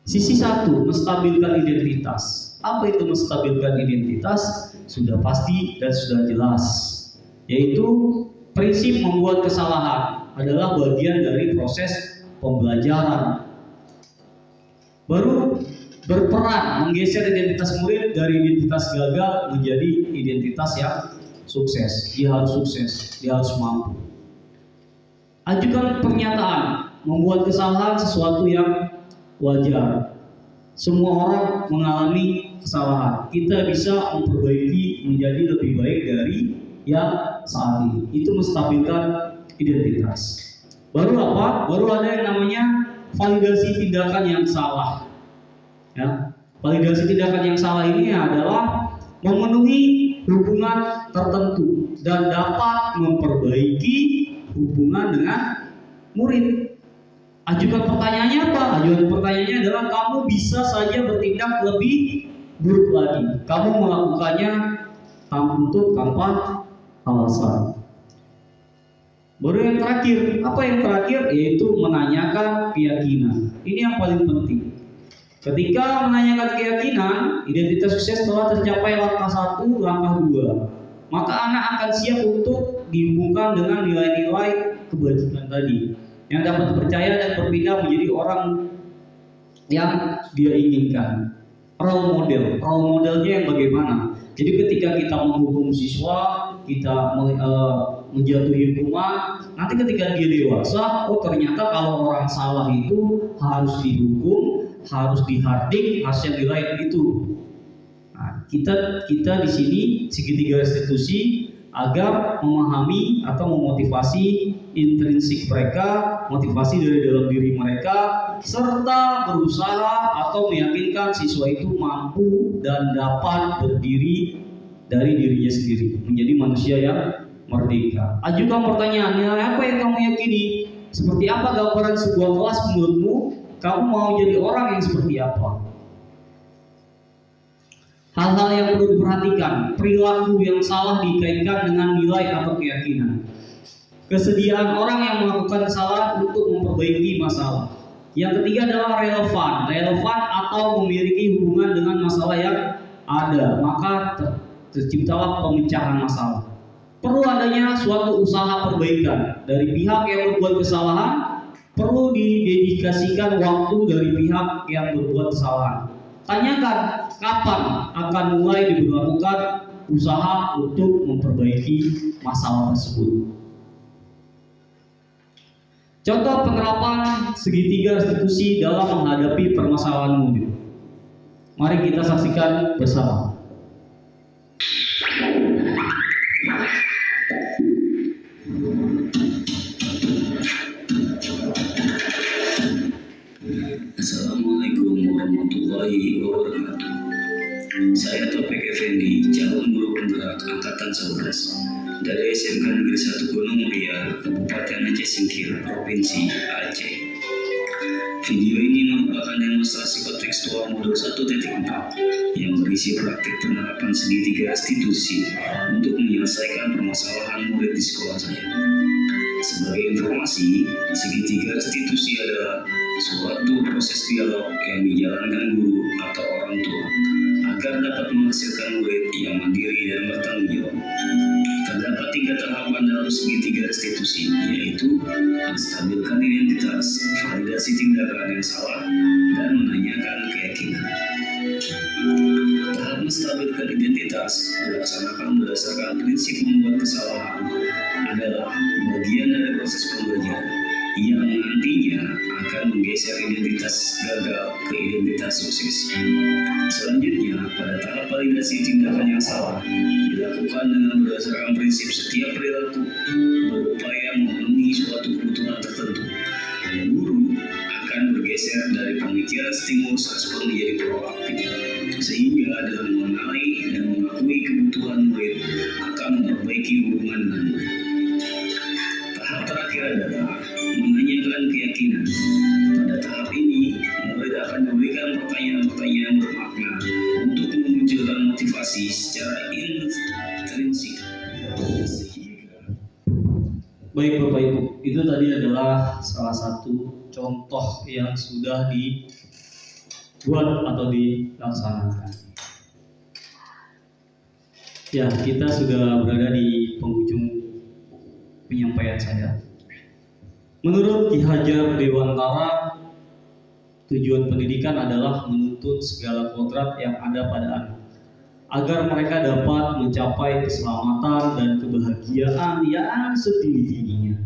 Sisi 1, menstabilkan identitas. Apa itu menstabilkan identitas? Sudah pasti dan sudah jelas, yaitu prinsip membuat kesalahan adalah bagian dari proses pembelajaran. Baru berperan menggeser identitas murid dari identitas gagal menjadi identitas yang sukses. Dia harus sukses, dia harus mampu. Ajukan pernyataan, membuat kesalahan sesuatu yang wajar. Semua orang mengalami kesalahan. Kita bisa memperbaiki menjadi lebih baik dari yang saat ini. Itu menstabilkan identitas. Baru apa? Baru ada yang namanya validasi tindakan yang salah. Ya, validasi tindakan yang salah ini adalah memenuhi hubungan tertentu dan dapat memperbaiki hubungan dengan murid. Ajukan pertanyaannya apa? Ajukan pertanyaannya adalah kamu bisa saja bertindak lebih buruk lagi. Kamu melakukannya tanpa alasan. Baru yang terakhir, apa yang terakhir? Yaitu menanyakan keyakinan. Ini yang paling penting. Ketika menanyakan keyakinan, identitas sukses telah tercapai langkah 1, langkah 2. Maka anak akan siap untuk dihubungkan dengan nilai-nilai kebajikan tadi, yang dapat dipercaya dan berpindah menjadi orang yang dia inginkan. Role model, role modelnya yang bagaimana? Jadi ketika kita menghukum siswa, kita menjatuhi hukuman, nanti ketika dia dewasa, oh ternyata kalau orang salah itu harus dihukum, harus dihardik, hasil nilai itu. Nah, kita di sini segitiga restitusi agar memahami atau memotivasi intrinsik mereka, motivasi dari dalam diri mereka, serta berusaha atau meyakinkan siswa itu mampu dan dapat berdiri dari dirinya sendiri, menjadi manusia yang merdeka. Ajukan pertanyaan, nilai apa yang kamu yakini? Seperti apa gambaran sebuah kelas menurutmu? Kamu mau jadi orang yang seperti apa? Hal-hal yang perlu diperhatikan, perilaku yang salah dikaitkan dengan nilai atau keyakinan. Kesediaan orang yang melakukan kesalahan untuk memperbaiki masalah. Yang ketiga adalah relevan atau memiliki hubungan dengan masalah yang ada, maka terciptalah pemecahan masalah. Perlu adanya suatu usaha perbaikan dari pihak yang berbuat kesalahan, perlu didedikasikan waktu dari pihak yang berbuat kesalahan. Tanyakan kapan akan mulai diberlakukan usaha untuk memperbaiki masalah tersebut. Contoh penerapan segitiga restitusi dalam menghadapi permasalahan murid. Mari kita saksikan bersama. Assalamualaikum warahmatullahi wabarakatuh. Saya Taufik Effendi, calon guru penggerak angkatan 11 dari SMK Negeri 1 Gunung Muria, Kabupaten Aceh Singkil, Provinsi Aceh. Video ini merupakan demonstrasi kontekstual modul 1.4 yang berisi praktik penerapan segitiga restitusi untuk menyelesaikan permasalahan murid di sekolah saya. Sebagai informasi, segitiga restitusi adalah suatu proses dialog yang dijalankan guru atau orang tua agar dapat menghasilkan murid yang mandiri dan bertanggung jawab. Terdapat 3 tahapan dalam segitiga restitusi, yaitu menstabilkan identitas, validasi tindakan yang salah, dan menanyakan keyakinan. Tahap menstabilkan identitas dilaksanakan berdasarkan prinsip membuat kesalahan adalah bagian dari proses pembelajaran yang nantinya akan menggeser identitas gagal ke identitas sukses. Selanjutnya, pada tahap validasi tindakan yang salah dilakukan dengan berdasarkan prinsip setiap perilaku berupaya memenuhi suatu kebutuhan tertentu. Guru akan bergeser dari pemikiran stimulus respon menjadi proaktif, sehingga dengan mengenali dan mengakui kebutuhan murid akan memperbaiki hubungan dengan murid. Tahap terakhir adalah menanyakan keyakinan. Pada tahap ini, murid akan diberikan pertanyaan-pertanyaan bermakna untuk memunculkan motivasi secara intrinsik. Baik Bapak Ibu, itu tadi adalah salah satu contoh yang sudah dibuat atau dilaksanakan. Ya, kita sudah berada di penghujung penyampaian saya. Menurut Ki Hajar Dewantara, tujuan pendidikan adalah menuntut segala kodrat yang ada pada anak, agar mereka dapat mencapai keselamatan dan kebahagiaan yang setinggi-tingginya,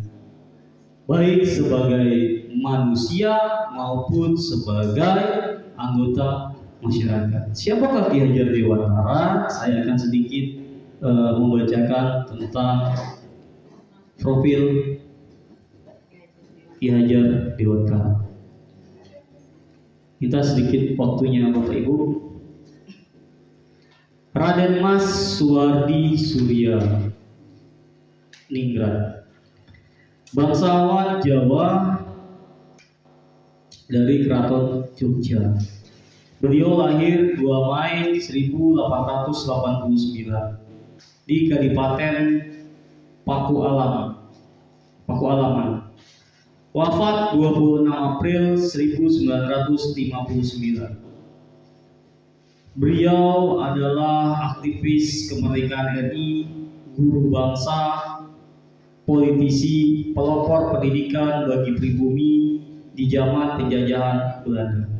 baik sebagai manusia maupun sebagai anggota masyarakat. Siapakah Ki Hajar Dewantara? Saya akan sedikit membacakan tentang profil Ki Hajar Dewantara. Kita sedikit waktunya Bapak Ibu. Raden Mas Suwardi Surya Ningrat, bangsawan Jawa dari Keraton Jogja. Beliau lahir 2 Mei 1889 di Kadipaten Pakualaman. Wafat 26 April 1959. Beliau adalah aktivis kemerdekaan RI, guru bangsa, politisi, pelopor pendidikan bagi pribumi di zaman penjajahan Belanda.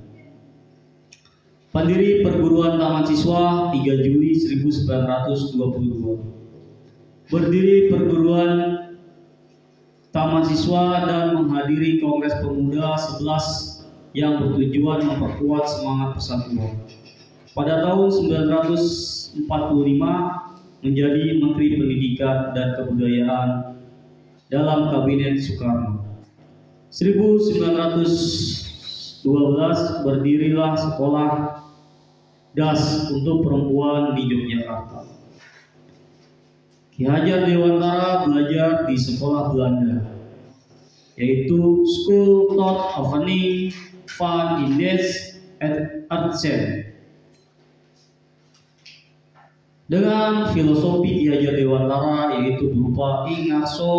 Pendiri Perguruan Taman Siswa 3 Juli 1922. Berdiri Perguruan Taman Siswa dan menghadiri Kongres Pemuda 11 yang bertujuan memperkuat semangat persatuan. Pada tahun 1945 menjadi Menteri Pendidikan dan Kebudayaan dalam Kabinet Soekarno. 1912 berdirilah sekolah DAS untuk perempuan di Yogyakarta. Ki Hajar Dewantara belajar di sekolah Belanda, yaitu School tot Oefening van Indes en Artsen. dengan filosofi Ki Hajar Dewantara, yaitu berupa ing ngarso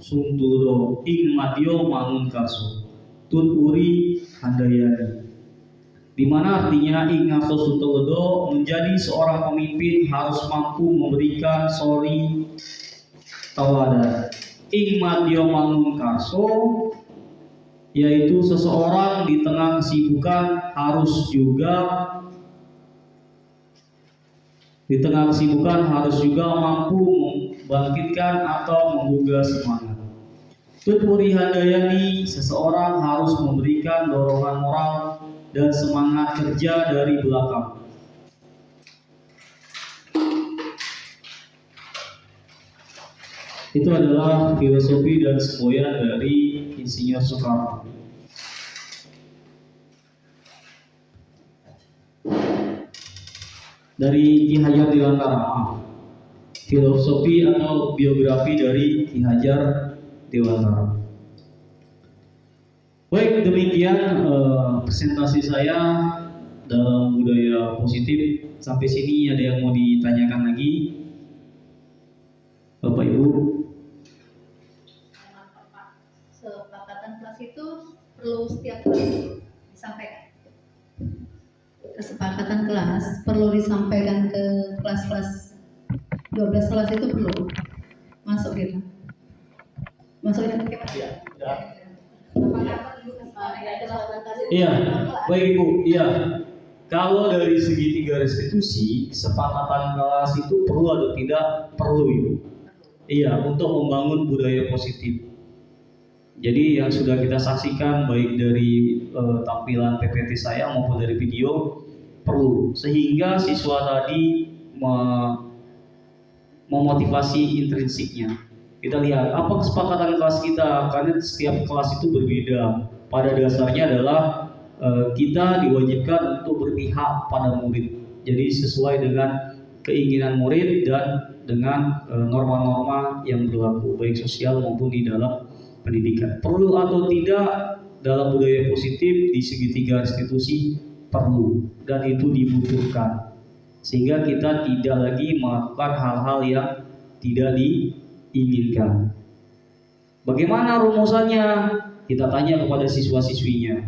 suntudo ing madyo mangun karso tut uri handayani, di mana artinya ing ngarso suntudo menjadi seorang pemimpin harus mampu memberikan sori teladan. Ing madyo mangun karso yaitu seseorang di tengah kesibukan harus juga mampu membangkitkan atau menggugah semangat. Tutpuri handayani, seseorang harus memberikan dorongan moral dan semangat kerja dari belakang. Itu adalah filosofi dan semboyan dari Insinyur Soekarno. Dari Ki Hajar Dewantara, filosofi atau biografi dari Ki Hajar Dewantara. Baik, demikian presentasi saya dalam budaya positif. Sampai sini ada yang mau ditanyakan lagi, Bapak Ibu? Kesepakatan kelas itu perlu setiap kelas disampaikan. Kesepakatan kelas perlu disampaikan ke kelas-kelas 12 kelas itu perlu masuk gitu. Masuknya bagaimana? Iya, baik Ibu. Iya, kalau dari segi 3 restitusi, kesepakatan kelas itu perlu atau tidak? Perlu Ibu. Iya, untuk membangun budaya positif. Jadi yang sudah kita saksikan baik dari tampilan PPT saya maupun dari video perlu, sehingga siswa tadi memotivasi intrinsiknya. Kita lihat apa kesepakatan kelas kita, karena setiap kelas itu berbeda. Pada dasarnya adalah kita diwajibkan untuk berpihak pada murid. Jadi sesuai dengan keinginan murid dan dengan norma-norma yang berlaku baik sosial maupun di dalam pendidikan. Perlu atau tidak dalam budaya positif di segitiga institusi perlu dan itu dibutuhkan, sehingga kita tidak lagi melakukan hal-hal yang tidak diinginkan. Bagaimana rumusannya? Kita tanya kepada siswa-siswinya.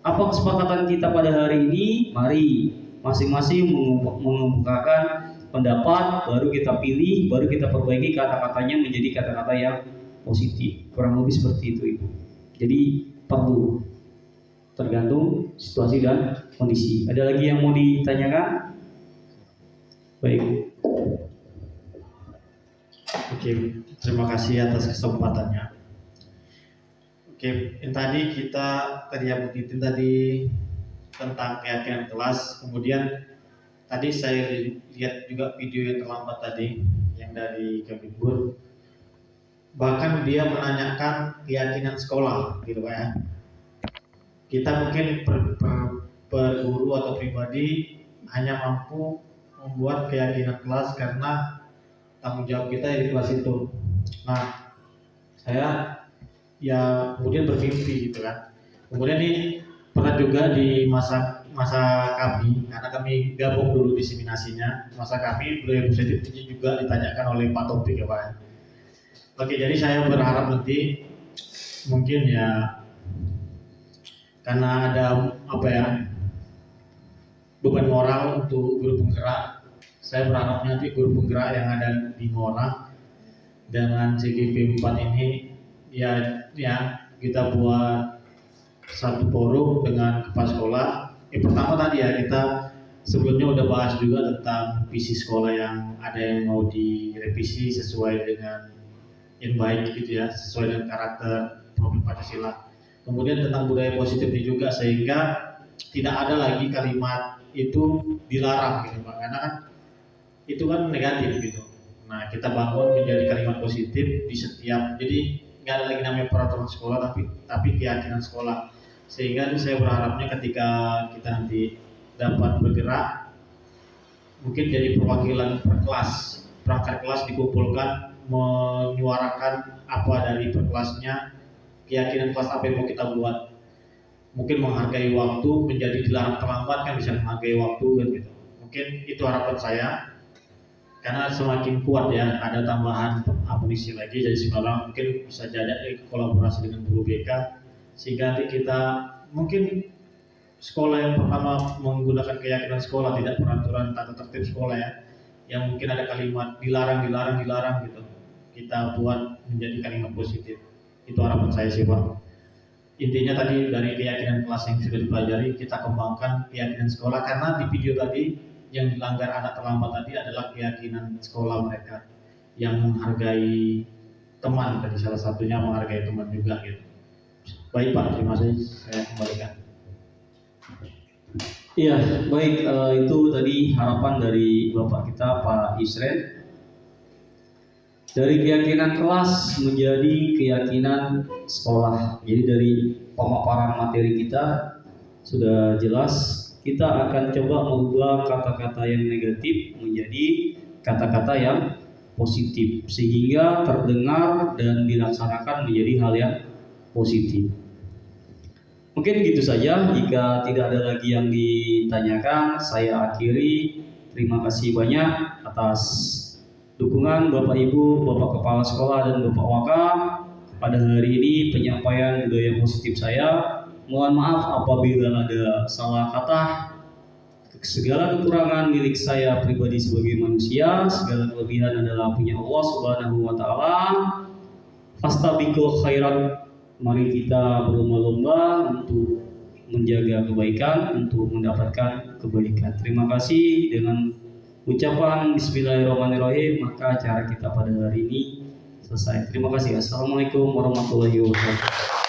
Apa kesepakatan kita pada hari ini? Mari masing-masing mengemukakan pendapat, baru kita pilih, baru kita perbaiki kata-katanya menjadi kata-kata yang positif. Kurang lebih seperti itu Ibu. Jadi perlu, tergantung situasi dan kondisi. Ada lagi yang mau ditanyakan? Baik. Oke, terima kasih atas kesempatannya. Oke, yang tadi yang Bu Titin tadi tentang keyakinan kelas, kemudian tadi saya lihat juga video yang terlambat tadi yang dari Kemdikbud. Bahkan dia menanyakan keyakinan sekolah, gitu Pak ya. Kita mungkin per guru atau pribadi hanya mampu membuat keyakinan kelas karena tanggung jawab kita di kelas itu. Nah, saya ya kemudian bermimpi gitu kan. Kemudian ini pernah juga di masa kami, karena kami gabung dulu diseminasinya, masa kami budaya positif ini juga ditanyakan oleh Pak Topik ya Pak. Oke, jadi saya berharap nanti mungkin ya karena ada beban moral untuk guru penggerak, saya berharap nanti guru penggerak yang ada di Mora dengan CGP 4 ini ya kita buat satu forum dengan kepala sekolah. Pertama tadi ya kita sebelumnya udah bahas juga tentang visi sekolah yang ada yang mau direvisi sesuai dengan yang baik gitu ya, sesuai dengan karakter profil Pancasila. Kemudian tentang budaya positif ini juga, sehingga tidak ada lagi kalimat itu dilarang gitu Pak, karena kan itu kan negatif gitu. Nah, kita bangun menjadi kalimat positif di setiap, jadi nggak ada lagi namanya peraturan sekolah tapi keyakinan sekolah. Sehingga saya berharapnya ketika kita nanti dapat bergerak, mungkin jadi perwakilan per kelas, perangkat kelas dikumpulkan menyuarakan apa dari per kelasnya, keyakinan kelas apa yang mau kita buat. Mungkin menghargai waktu, menjadi dilarang terlambat kan bisa menghargai waktu kan gitu. Mungkin itu harapan saya. karena semakin kuat ya, ada tambahan amunisi lagi, jadi sekarang mungkin bisa jadi kolaborasi dengan guru BK sehingga nanti kita mungkin sekolah yang pertama menggunakan keyakinan sekolah, tidak peraturan tata tertib sekolah ya, yang mungkin ada kalimat dilarang gitu, kita buat menjadi kalimat positif. Itu harapan saya sih Pak. Intinya tadi dari keyakinan kelas yang sudah dipelajari, kita kembangkan keyakinan sekolah, karena di video tadi yang dilanggar anak terlambat tadi adalah keyakinan sekolah mereka yang menghargai teman, tadi salah satunya menghargai teman juga gitu. Baik Pak, terima kasih, saya kembalikan. Iya, baik, itu tadi harapan dari Bapak kita Pak Isren. Dari keyakinan kelas menjadi keyakinan sekolah. Jadi dari pemaparan materi kita sudah jelas, kita akan coba mengubah kata-kata yang negatif menjadi kata-kata yang positif, sehingga terdengar dan dilaksanakan menjadi hal yang positif. Mungkin gitu saja, jika tidak ada lagi yang ditanyakan, saya akhiri. Terima kasih banyak atas dukungan Bapak Ibu, Bapak Kepala Sekolah dan Bapak Wakaf pada hari ini penyampaian budaya positif saya. Mohon maaf apabila ada salah kata. Segala kekurangan milik saya pribadi sebagai manusia, segala kelebihan adalah punya Allah Subhanahu wa taala. Fastabiqul khairat. Mari kita berlomba-lomba untuk menjaga kebaikan, untuk mendapatkan kebaikan. Terima kasih. Dengan ucapan Bismillahirrahmanirrahim, maka acara kita pada hari ini selesai. Terima kasih. Assalamualaikum warahmatullahi wabarakatuh.